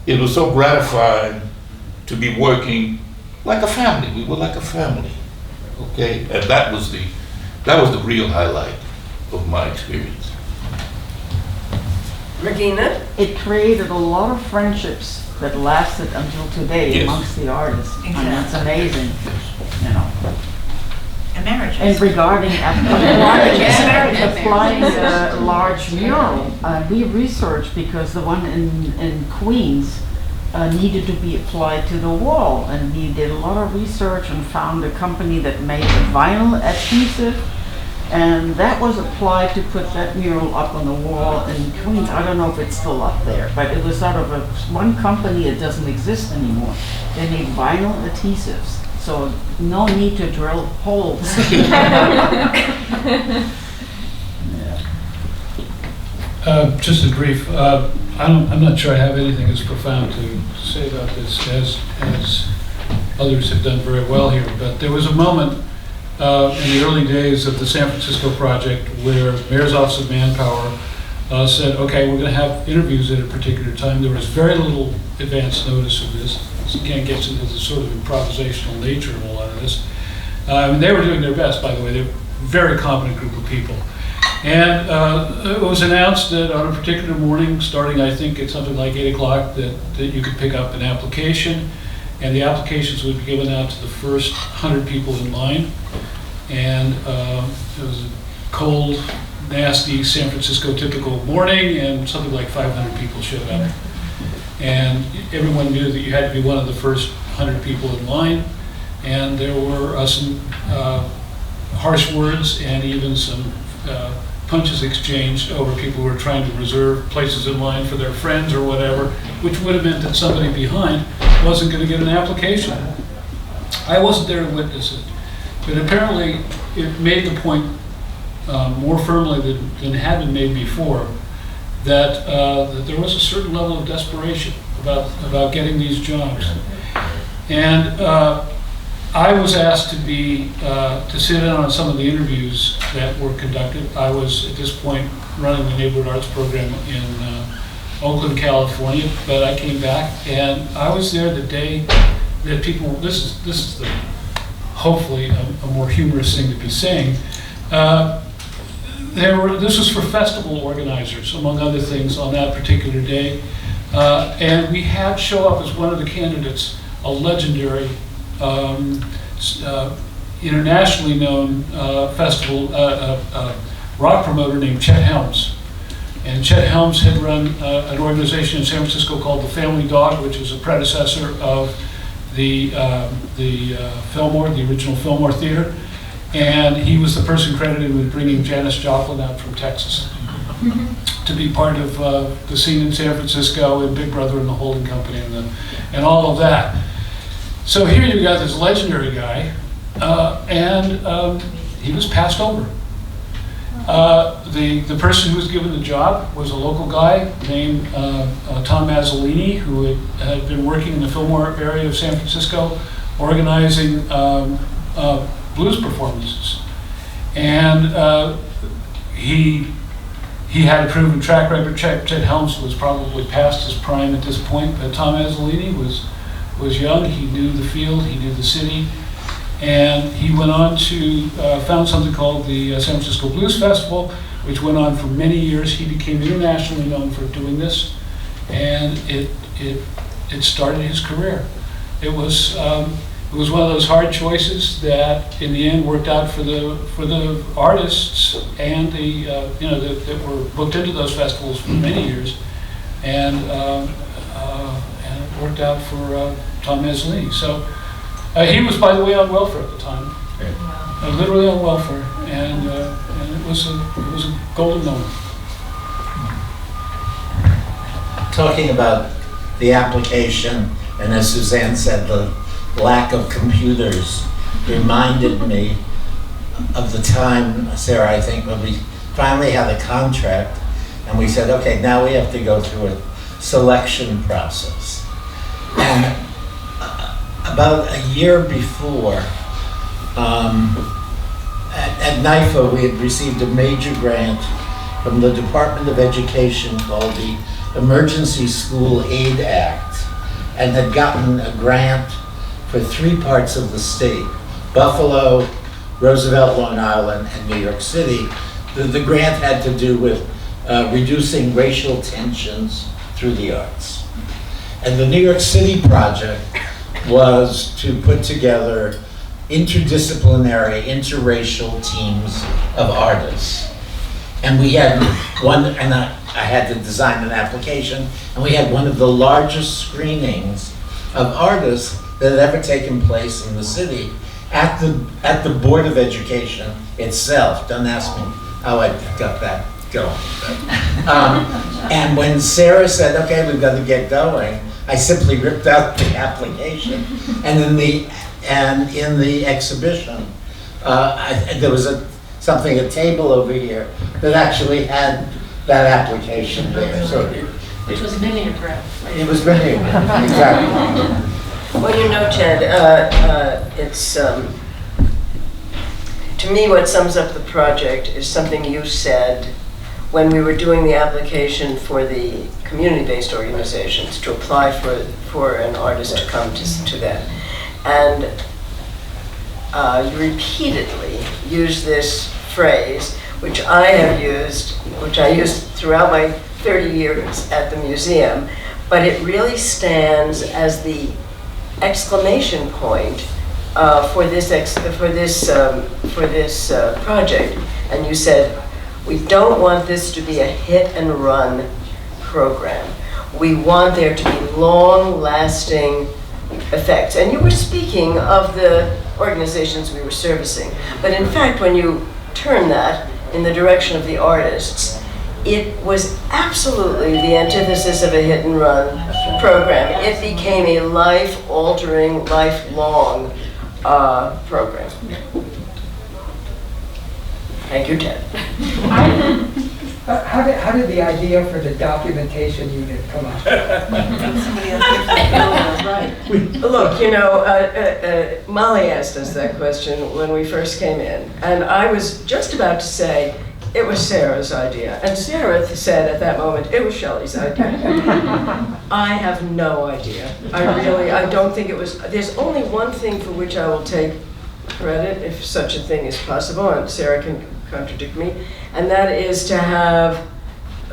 it was so gratifying to be working like a family. We were like a family, okay? And that was the real highlight of my experience. Regina? It created a lot of friendships that lasted until today amongst the artists. Exactly. I mean, it's amazing, And marriages. And regarding applying a large mural, we researched because the one in Queens needed to be applied to the wall, and we did a lot of research and found a company that made a vinyl adhesive, and that was applied to put that mural up on the wall in Queens. I don't know if it's still up there, but it was out of one company that doesn't exist anymore. They made vinyl adhesives, so no need to drill holes. Just a brief, I'm not sure I have anything as profound to say about this as others have done very well here, but there was a moment in the early days of the San Francisco project where Mayor's Office of Manpower said, okay, we're going to have interviews at a particular time. There was very little advance notice of this. So you can't get into the sort of improvisational nature of a lot of this. And they were doing their best, by the way. They're a very competent group of people. And it was announced that on a particular morning, starting I think at something like 8 o'clock, that you could pick up an application, and the applications would be given out to the first 100 people in line. And it was a cold, nasty San Francisco typical morning, and something like 500 people showed up. And everyone knew that you had to be one of the first 100 people in line, and there were some harsh words and even some punches exchanged over people who were trying to reserve places in line for their friends or whatever, which would have meant that somebody behind wasn't going to get an application. I wasn't there to witness it, but apparently it made the point more firmly than had been made before that there was a certain level of desperation about getting these jobs. And I was asked to sit in on some of the interviews that were conducted. I was at this point running the neighborhood arts program in Oakland, California, but I came back and I was there the day that people. This is the hopefully a more humorous thing to be saying. This was for festival organizers, among other things, on that particular day, and we had show up as one of the candidates a legendary. Internationally known festival rock promoter named Chet Helms. And Chet Helms had run an organization in San Francisco called the Family Dog, which was a predecessor of the Fillmore, the original Fillmore Theater. And he was the person credited with bringing Janis Joplin out from Texas to be part of the scene in San Francisco and Big Brother and the Holding Company and all of that. So here you got this legendary guy, and he was passed over. The person who was given the job was a local guy named Tom Mazzolini, who had been working in the Fillmore area of San Francisco, organizing blues performances. And he had a proven track record. Chet Helms was probably past his prime at this point, but Tom Azzolini was young. He knew the field, he knew the city, and he went on to found something called the San Francisco Blues Festival, which went on for many years. He became internationally known for doing this, and it started his career. It was one of those hard choices that, in the end, worked out for the artists and the that were booked into those festivals for many years, and it worked out for Tom Azzolini. So he was, by the way, on welfare at the time, literally on welfare, and it was a golden moment. Talking about the application, and as Suzanne said, the lack of computers reminded me of the time, Sarah, I think, when we finally had a contract and we said, okay, now we have to go through a selection process. And about a year before, at NIFA, we had received a major grant from the Department of Education called the Emergency School Aid Act, and had gotten a grant for 3 parts of the state: Buffalo, Roosevelt, Long Island, and New York City. The grant had to do with reducing racial tensions through the arts. And the New York City project was to put together interdisciplinary, interracial teams of artists. And we had one, and I had to design an application, and we had one of the largest screenings of artists that had ever taken place in the city at the Board of Education itself. Don't ask me how I got that going. And when Sarah said, okay, we've got to get going, I simply ripped out the application. And in the exhibition, there was a table over here that actually had that application there. So Which was mimeograph. it was mimeograph, exactly. Well, you know, Ted, it's, to me, what sums up the project is something you said when we were doing the application for the community-based organizations to apply for an artist to come to that. And you repeatedly used this phrase, which I used throughout my 30 years at the museum, but it really stands as the exclamation point for this project. And you said, we don't want this to be a hit and run program. We want there to be long-lasting effects. And you were speaking of the organizations we were servicing. But in fact, when you turn that in the direction of the artists, it was absolutely the antithesis of a hit and run program. It became a life-altering, lifelong program. Thank you, Ted. How did the idea for the documentation unit come up? Look, you know, Molly asked us that question when we first came in, and I was just about to say it was Sarah's idea, and Sarah said at that moment it was Shelley's idea. I have no idea. I don't think it was. There's only one thing for which I will take credit, if such a thing is possible, and Sarah can contradict me, and that is to have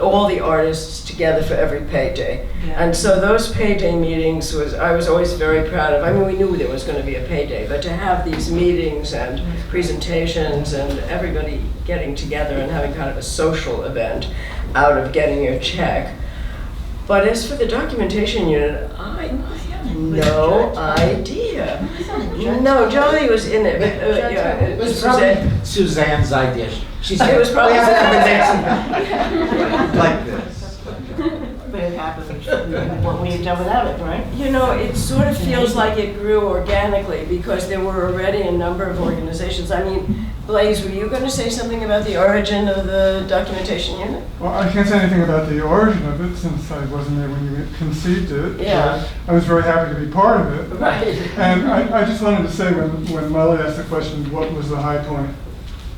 all the artists together for every payday. Yeah. And so those payday meetings I was always very proud of. I mean, we knew there was going to be a payday, but to have these meetings and presentations and everybody getting together and having kind of a social event out of getting your check. But as for the documentation unit, I have no idea. No, Johnny was in it. But, yeah, it was probably Suzanne's idea. She said, it was probably like this. But it happened. What we had done without it, right? You know, it sort of feels like it grew organically because there were already a number of organizations. I mean, Blaze, were you going to say something about the origin of the documentation unit? Well, I can't say anything about the origin of it since I wasn't there when you conceived it. Yeah. I was very happy to be part of it. Right. And I just wanted to say when Molly asked the question, what was the high point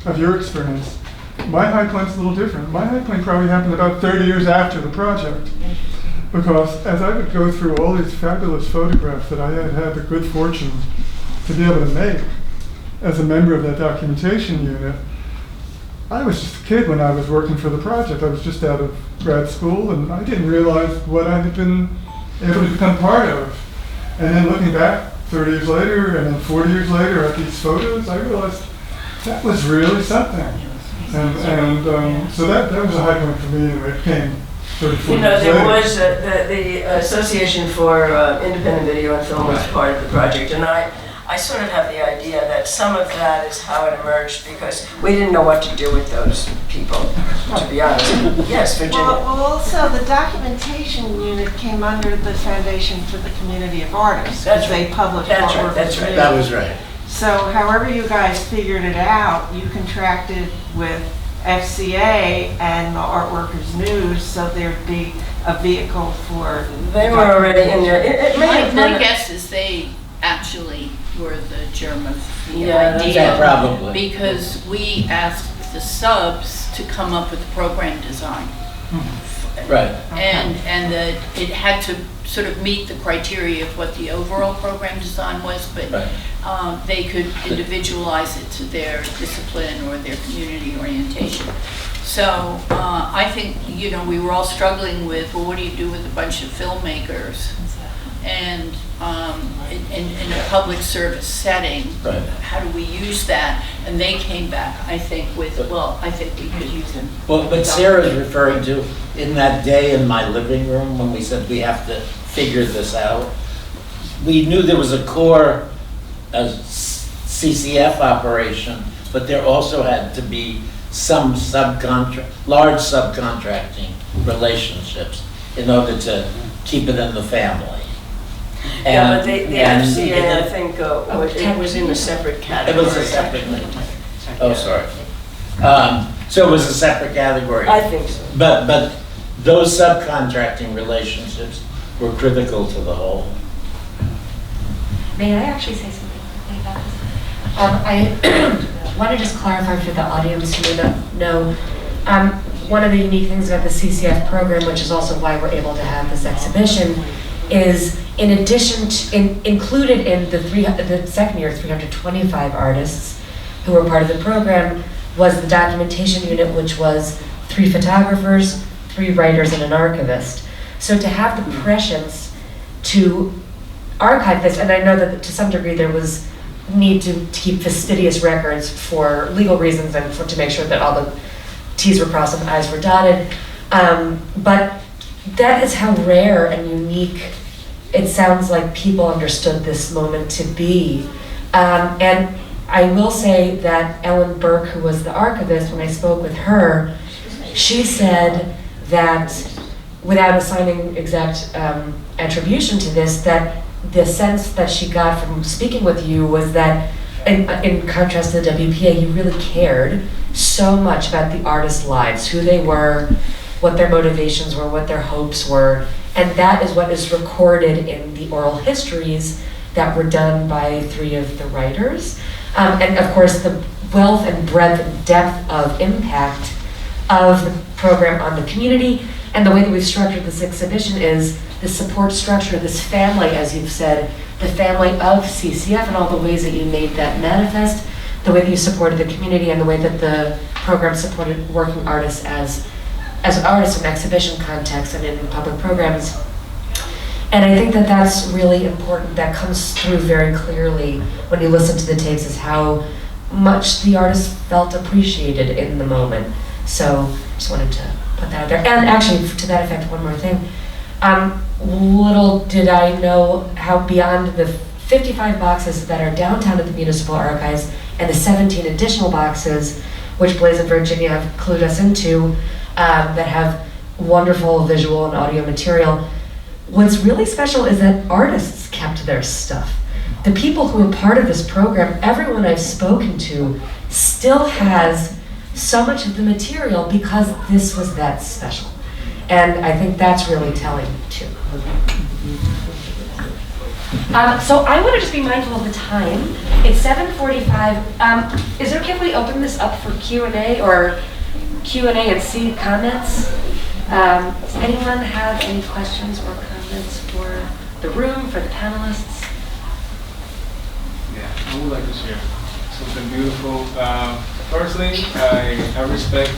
of your experience. My high point's a little different. My high point probably happened about 30 years after the project. Because as I would go through all these fabulous photographs that I had had the good fortune to be able to make as a member of that documentation unit, I was just a kid when I was working for the project. I was just out of grad school, and I didn't realize what I had been able to become part of. And then looking back 30 years later and then 40 years later at these photos, I realized that was really something. And so that was a high point for me, and it came 30, 40 You know, years there later. was the Association for Independent Video and Film was part of the project, and I sort of have the idea that some of that is how it emerged, because we didn't know what to do with those people, to be honest. Yes, Virginia. Well, also, the documentation unit came under the Foundation for the Community of Artists. That's They published That's what right, work that's was right. new. That was right. So however you guys figured it out, you contracted with FCA and the Art Workers News, so there'd be a vehicle for... They were already in there. It may have My been- guess is they actually were the germ of the Yeah, that's idea. probably. Because we asked the subs to come up with a program design. Right. And that it had to sort of meet the criteria of what the overall program design was, but Right. they could individualize it to their discipline or their community orientation. So I think, you know, we were all struggling with, well, what do you do with a bunch of filmmakers? And in a public service setting, Right. how do we use that? And they came back, I think, with, well, I think we could use them. Well, what Sarah's referring to, in that day in my living room when we said we have to figure this out, we knew there was a core CCF operation, but there also had to be some large subcontracting relationships in order to keep it in the family. Yeah, but the and FCA, I think, it was in a separate it category. was a separate, oh, sorry. So it was a separate category. I think so. But those subcontracting relationships were critical to the whole. May I actually say something about this? I want to just clarify for the audience who may not know, one of the unique things about the CCF program, which is also why we're able to have this exhibition, is in addition to, included in the second year 325 artists who were part of the program was the documentation unit, which was 3 photographers, 3 writers, and an archivist. So to have the prescience to archive this, and I know that to some degree there was need to keep fastidious records for legal reasons and to make sure that all the T's were crossed and I's were dotted, but that is how rare and unique it sounds like people understood this moment to be. And I will say that Ellen Burke, who was the archivist, when I spoke with her, she said that, without assigning exact attribution to this, that the sense that she got from speaking with you was that, in contrast to the WPA, you really cared so much about the artists' lives, who they were, what their motivations were, what their hopes were, and that is what is recorded in the oral histories that were done by 3 of the writers. And of course, the wealth and breadth and depth of impact of the program on the community, and the way that we've structured this exhibition is the support structure, this family, as you've said, the family of CCF, and all the ways that you made that manifest, the way that you supported the community, and the way that the program supported working artists as artists in exhibition context and in public programs. And I think that that's really important. That comes through very clearly when you listen to the tapes, is how much the artists felt appreciated in the moment. So just wanted to put that out there. And actually, to that effect, one more thing. Little did I know how beyond the 55 boxes that are downtown at the Municipal Archives and the 17 additional boxes, which Blaze and Virginia have clued us into, that have wonderful visual and audio material. What's really special is that artists kept their stuff. The people who were part of this program, everyone I've spoken to, still has so much of the material because this was that special. And I think that's really telling too. So I want to just be mindful of the time. It's 7:45. Is it okay if we open this up for Q&A or Q&A and see comments? Does anyone have any questions or comments for the room, for the panelists? Yeah, I would like to share something beautiful. Firstly, I respect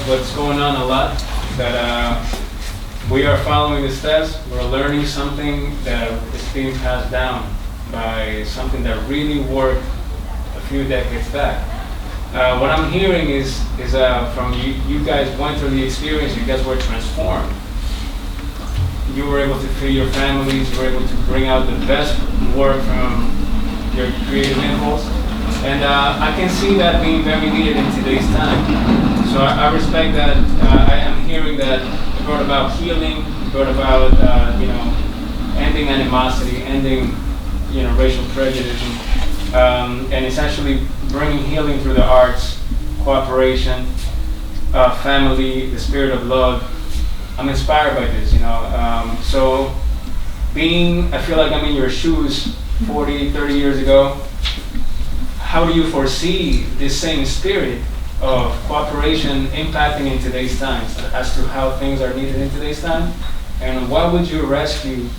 what's going on a lot. That we are following the steps. We're learning something that is being passed down by something that really worked a few decades back. What I'm hearing is from you guys went through the experience. You guys were transformed. You were able to feed your families. You were able to bring out the best work from your creative impulse. And I can see that being very needed in today's time. So I respect that. I am hearing that it brought about healing, it brought about ending animosity, ending racial prejudice, and essentially bringing healing through the arts, cooperation, family, the spirit of love. I'm inspired by this, So I feel like I'm in your shoes 40, 30 years ago. How do you foresee this same spirit of cooperation impacting in today's times as to how things are needed in today's time? And what would you rescue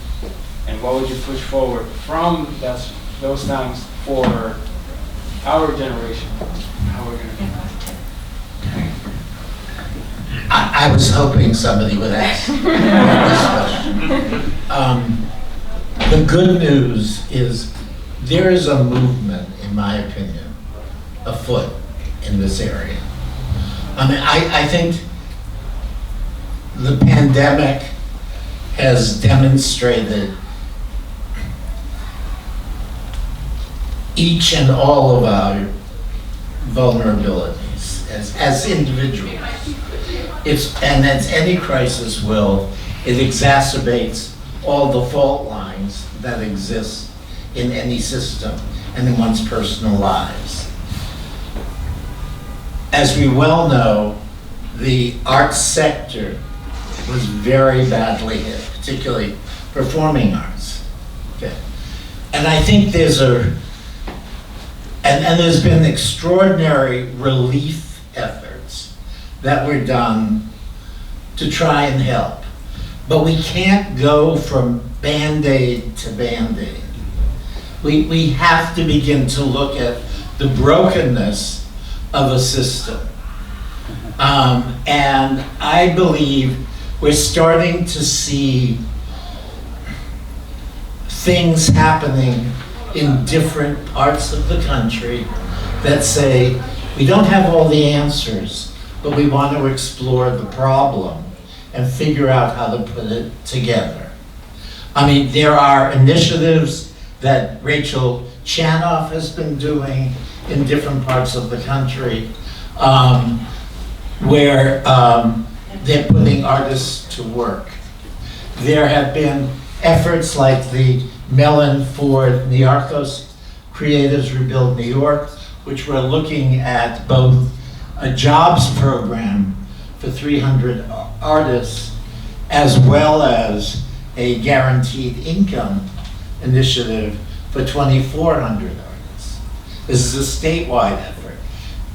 and what would you push forward from those times for our generation? How are we going to do that? I was hoping somebody would ask this question. The good news is there is a movement, in my opinion, afoot in this area. I think the pandemic has demonstrated each and all of our vulnerabilities as individuals. And as any crisis will, it exacerbates all the fault lines that exist in any system and in one's personal lives. As we well know, the arts sector was very badly hit, particularly performing arts. Okay. And I think there's been extraordinary relief efforts that were done to try and help. But we can't go from Band-Aid to Band-Aid. We have to begin to look at the brokenness of a system. And I believe we're starting to see things happening in different parts of the country that say, we don't have all the answers, but we want to explore the problem and figure out how to put it together. I mean, there are initiatives that Rachel Chanoff has been doing in different parts of the country where they're putting artists to work. There have been efforts like the Mellon Ford Niarchos Creatives Rebuild New York, which were looking at both a jobs program for 300 artists as well as a guaranteed income initiative for 2,400 artists. This is a statewide effort.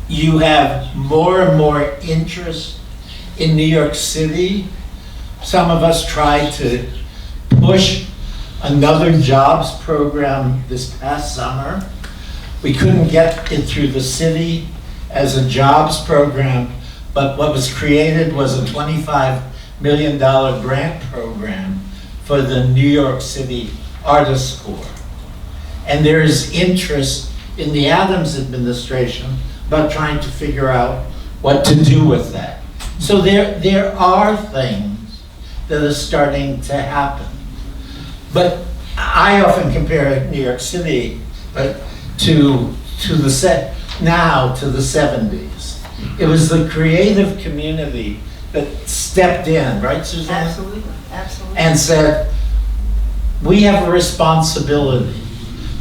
You have more and more interest in New York City. Some of us tried to push another jobs program this past summer. We couldn't get it through the city as a jobs program, but what was created was a $25 million grant program for the New York City Artists Corps. And there is interest in the Adams administration about trying to figure out what to do with that. So there are things that are starting to happen. But I often compare New York City to the 70s. It was the creative community that stepped in, right, Suzanne? Absolutely, absolutely. And said, we have a responsibility.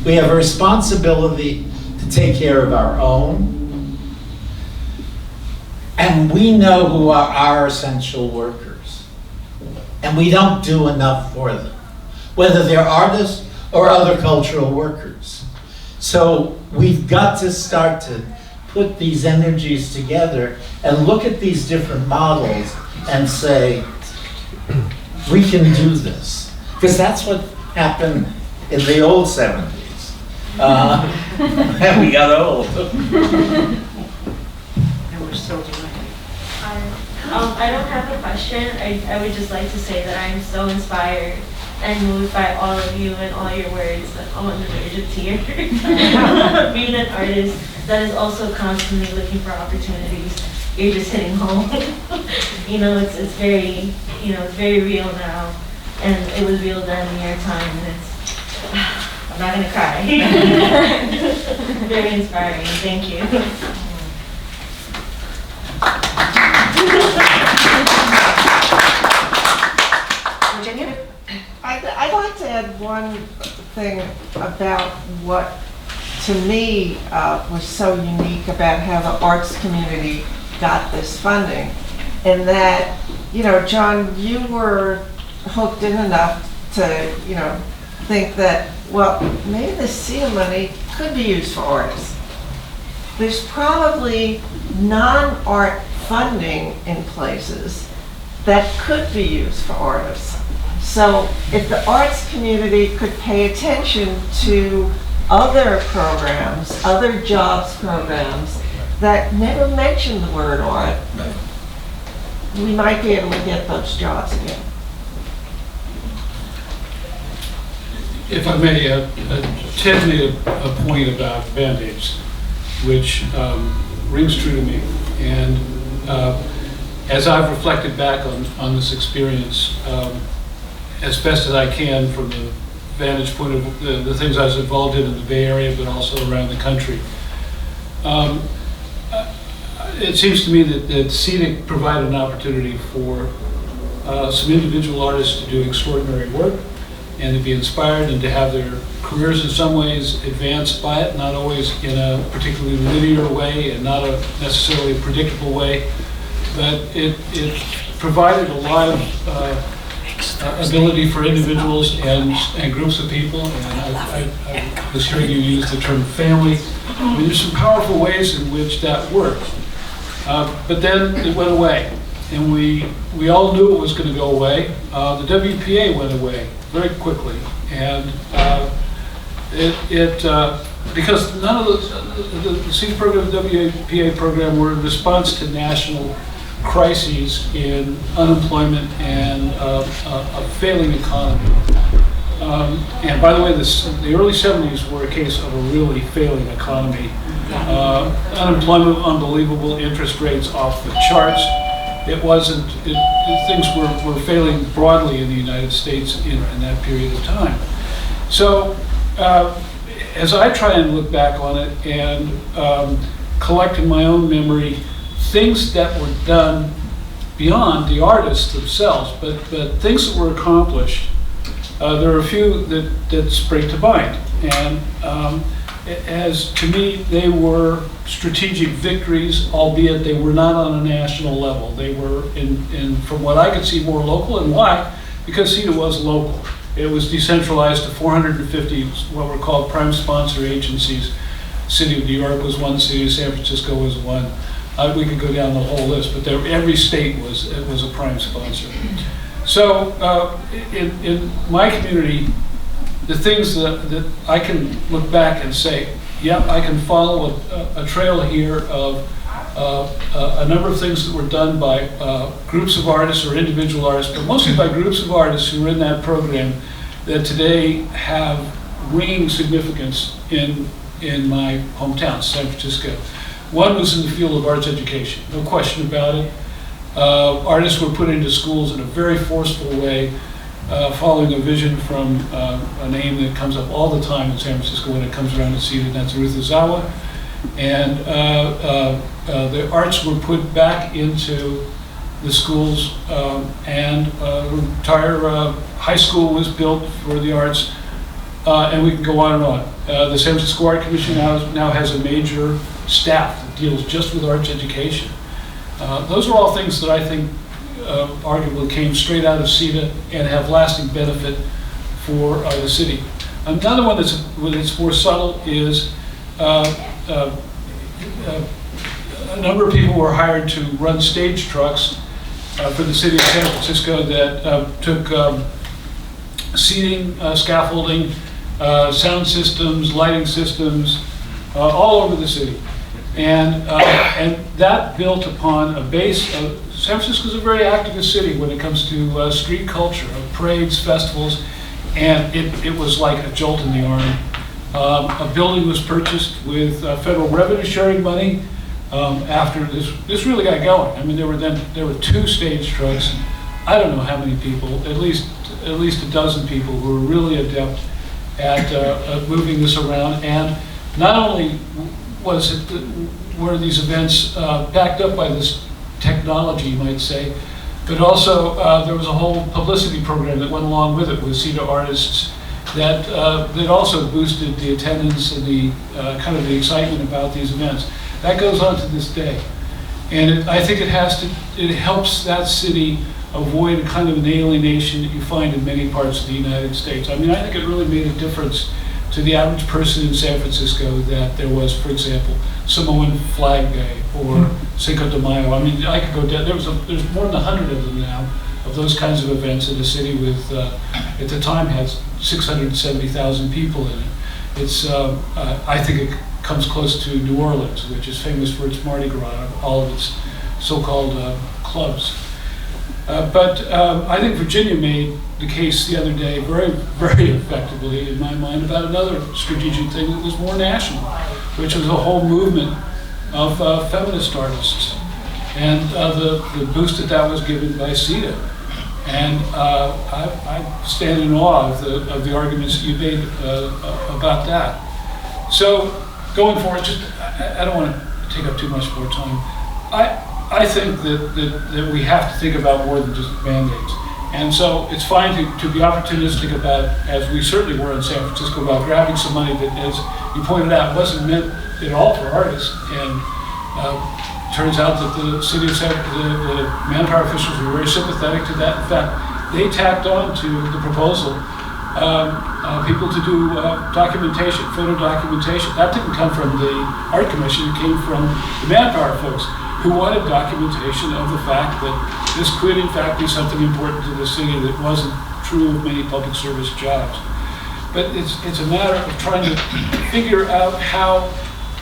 We have a responsibility to take care of our own. And we know who are our essential workers. And we don't do enough for them. whether they're artists or other cultural workers. So we've got to start to put these energies together and look at these different models and say, we can do this. Because that's what happened in the old 70s. And we got old. And we're still doing it. I don't have a question. I would just like to say that I am so inspired and moved by all of you and all your words. I'm on the verge of tears. Being an artist that is also constantly looking for opportunities, you're just hitting home. It's very, it's very real now, and it was real then in your time, and it's, I'm not gonna cry. Very inspiring. Thank you. Virginia? I'd like to add one thing about what, to me, was so unique about how the arts community got this funding. And that, John, you were hooked in enough to, think that, well, maybe the CETA money could be used for artists. There's probably non-art funding in places that could be used for artists. So if the arts community could pay attention to other programs, other jobs programs that never mention the word art, we might be able to get those jobs again. If I may, Ted made a point about Band-Aids, which rings true to me. And as I've reflected back on this experience, as best as I can from the vantage point of the things I was involved in the Bay Area, but also around the country, it seems to me that CETA provided an opportunity for some individual artists to do extraordinary work and to be inspired and to have their careers in some ways advanced by it, not always in a particularly linear way and not a necessarily predictable way, but it provided a lot of ability for individuals and groups of people. And I was hearing you use the term family. I mean, there's some powerful ways in which that worked. But then it went away, and we all knew it was going to go away. The WPA went away very quickly, and because none of the CETA program, the WPA program, were in response to national crises in unemployment and a failing economy. And by the way, the early 70s were a case of a really failing economy. Unemployment, unbelievable, interest rates off the charts. Things were failing broadly in the United States in that period of time. So as I try and look back on it and collect in my own memory things that were done beyond the artists themselves, but things that were accomplished, there are a few that spring to mind. And as to me, they were strategic victories, albeit they were not on a national level. They were, from what I could see, more local. And why? Because CETA was local. It was decentralized to 450 what were called prime sponsor agencies. City of New York was one, City of San Francisco was one. We could go down the whole list, but every state was a prime sponsor. So in my community, the things that I can look back and say, yep, I can follow a trail here of a number of things that were done by groups of artists or individual artists, but mostly by groups of artists who were in that program that today have ringing significance in my hometown, San Francisco. One was in the field of arts education, no question about it. Artists were put into schools in a very forceful way, following a vision from a name that comes up all the time in San Francisco when it comes around to CETA, and that's Ruth Ozawa. And the arts were put back into the schools, and the entire high school was built for the arts, and we can go on and on. The San Francisco Art Commission now has a major staff that deals just with arts education. Those are all things that I think arguably came straight out of CETA and have lasting benefit for the city. Another one that's more subtle is a number of people were hired to run stage trucks for the city of San Francisco that took seating, scaffolding, sound systems, lighting systems, all over the city. And that built upon a base of, San Francisco is a very activist city when it comes to street culture, parades, festivals, and it was like a jolt in the arm. A building was purchased with federal revenue sharing money after this really got going. I mean, there were 2 stage trucks. I don't know how many people, at least a dozen people who were really adept at moving this around. And not only were these events backed up by this technology, you might say, but also there was a whole publicity program that went along with it with CETA artists that also boosted the attendance and the kind of the excitement about these events. That goes on to this day, and I think it helps that city avoid a kind of an alienation that you find in many parts of the United States. I mean, I think it really made a difference to the average person in San Francisco that there was, for example, Samoan Flag Day or Cinco de Mayo. I mean, I could go down. There's more than 100 of them now, of those kinds of events in a city with, at the time, had 670,000 people in it. It's, I think it comes close to New Orleans, which is famous for its Mardi Gras, all of its so-called clubs. But I think Virginia made the case the other day very, very effectively, in my mind, about another strategic thing that was more national, which was a whole movement of feminist artists, and the boost that was given by CETA. And I stand in awe of the arguments that you made about that. So going forward, I don't want to take up too much more time. I think that we have to think about more than just mandates. And so it's fine to be opportunistic about, as we certainly were in San Francisco, about grabbing some money that, as you pointed out, wasn't meant at all for artists. And turns out that the city of the manpower officials were very sympathetic to that. In fact, they tacked on to the proposal people to do documentation, photo documentation. That didn't come from the Art Commission, it came from the manpower folks, who wanted documentation of the fact that this could in fact be something important to the city that wasn't true of many public service jobs. But it's a matter of trying to figure out how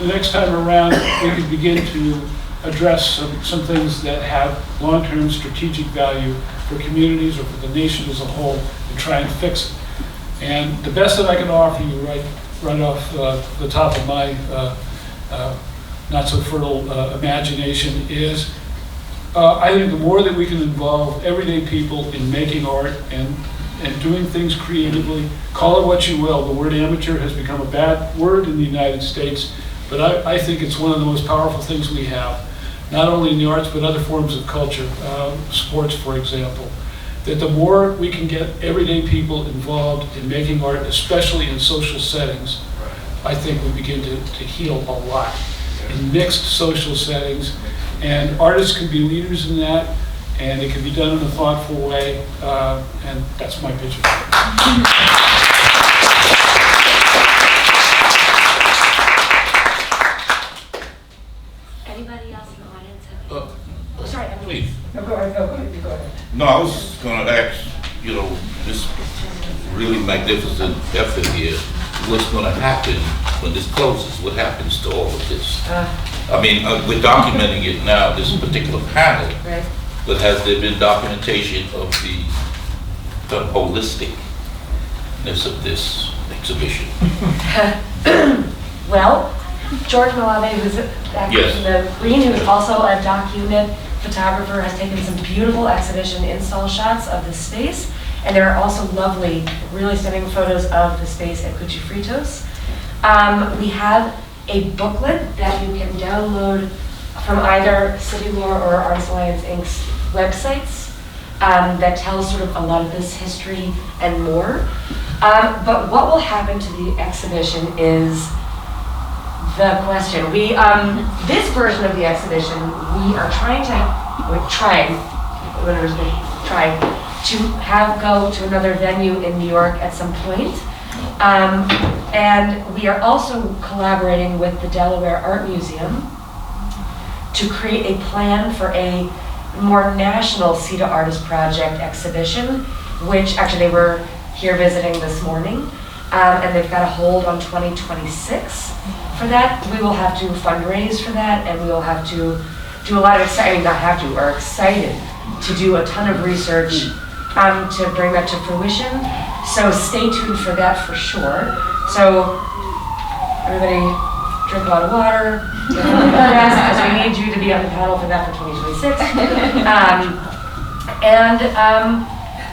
the next time around we can begin to address some things that have long-term strategic value for communities or for the nation as a whole, and try and fix it. And the best that I can offer you right off the top of my not so fertile imagination is, I think the more that we can involve everyday people in making art and doing things creatively, call it what you will. The word amateur has become a bad word in the United States, but I think it's one of the most powerful things we have, not only in the arts, but other forms of culture, sports, for example. That the more we can get everyday people involved in making art, especially in social settings, I think we begin to heal a lot in mixed social settings. And artists can be leaders in that, and it can be done in a thoughtful way, and that's my pitch. Anybody else in the audience have sorry, please. No, go ahead. Go ahead. No, I was going to ask, this really magnificent effort here, what's going to happen when this closes? What happens to all of this? I mean, we're documenting it now, this particular panel, right. But has there been documentation of the holisticness of this exhibition? Well, George Malabe, who's actually in the green, who's also a document photographer, has taken some beautiful exhibition install shots of the space. And there are also lovely, really stunning photos of the space at Cuchi Fritos. We have a booklet that you can download from either City Lore or Arts Alliance Inc.'s websites that tells sort of a lot of this history and more. But what will happen to the exhibition is the question. This version of the exhibition, we are trying to go to another venue in New York at some point. And we are also collaborating with the Delaware Art Museum to create a plan for a more national CETA Artist Project exhibition, which actually they were here visiting this morning, and they've got a hold on 2026 for that. We will have to fundraise for that, and we will have to do a lot of are excited to do a ton of research to bring that to fruition. So stay tuned for that for sure. So everybody drink a lot of water, because we need you to be on the panel for that for 2026.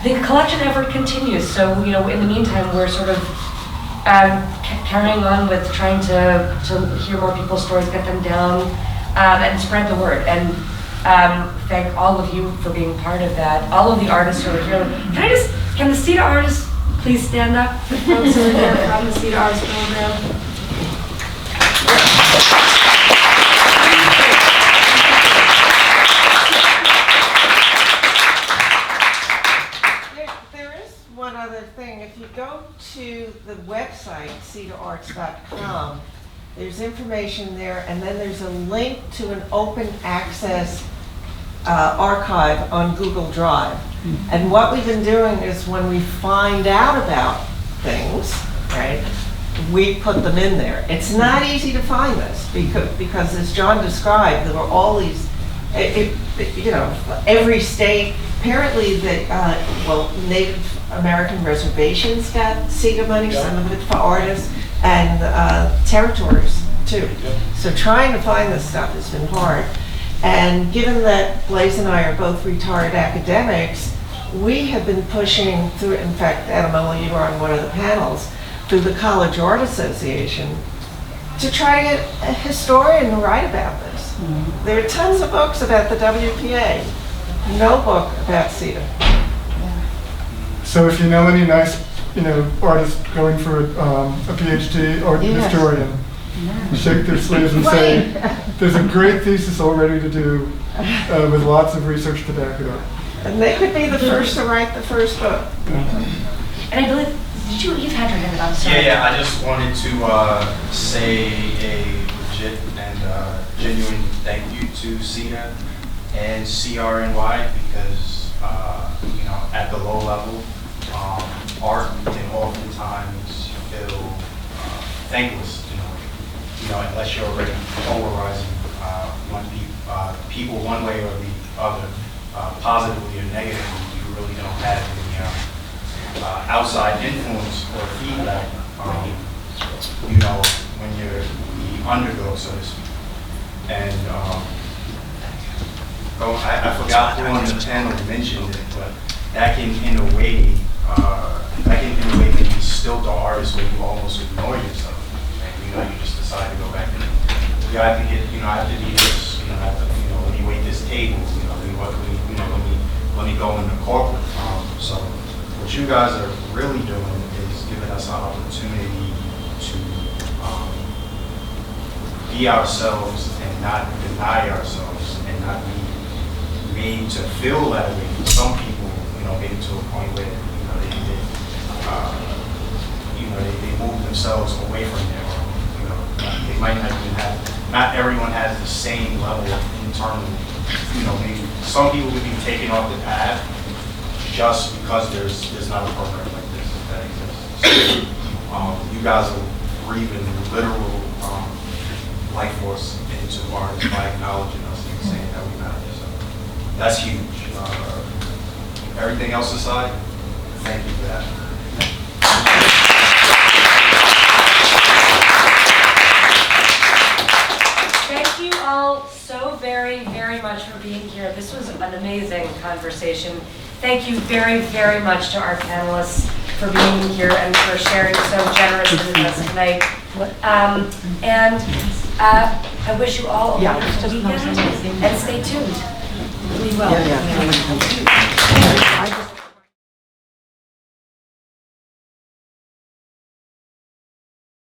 The collection effort continues. So, in the meantime, we're sort of carrying on with trying to hear more people's stories, get them down, and spread the word. And thank all of you for being part of that. All of the artists who are here. Can the CETA artists please stand up? The folks who are there from the CETA Artist Program. There is one other thing. If you go to the website, CETAarts.com, there's information there, and then there's a link to an open access archive on Google Drive. And what we've been doing is when we find out about things, right, we put them in there. It's not easy to find this because as John described, there were all these, every state, apparently Native American reservations got CETA money, some of it for artists, and territories too. So trying to find this stuff has been hard. And given that Blaise and I are both retired academics, we have been pushing through, in fact, Ademola, you were on one of the panels, through the College Art Association, to try to get a historian to write about this. There are tons of books about the WPA, no book about CETA. So if you know any nice, artists going for a PhD or historian, shake their sleeves and say, there's a great thesis all ready to do with lots of research to back it up. And they could be the first to write the first book. And I believe, you've had your hand up, sorry. Yeah, I just wanted to say a legit and genuine thank you to CETA and CRNY because, at the low level, art can oftentimes feel thankless, unless you're already polarizing people one way or the other, positively or negatively. You really don't have any outside influence or feedback, when you're the underdog, so to speak. And I forgot who on the panel mentioned it, but that can in a way maybe still the artist where you almost ignore yourself. And you just decide to go back and I have to get, I have to do this, let me wait this table, let me go into corporate. So what you guys are really doing is giving us an opportunity to be ourselves and not deny ourselves and not be made to feel that way. Some people, maybe to a point where, they move themselves away from there. They might not even have, not everyone has the same level of internal, maybe some people would be taken off the path just because there's not a program like this that exists. So, you guys are breathing literal life force into art by acknowledging us and saying that we matter. So that's huge. Everything else aside, thank you for that. Thank you all so very, very much for being here. This was an amazing conversation. Thank you very, very much to our panelists for being here and for sharing so generously with us tonight. I wish you all a wonderful weekend and stay tuned. We will.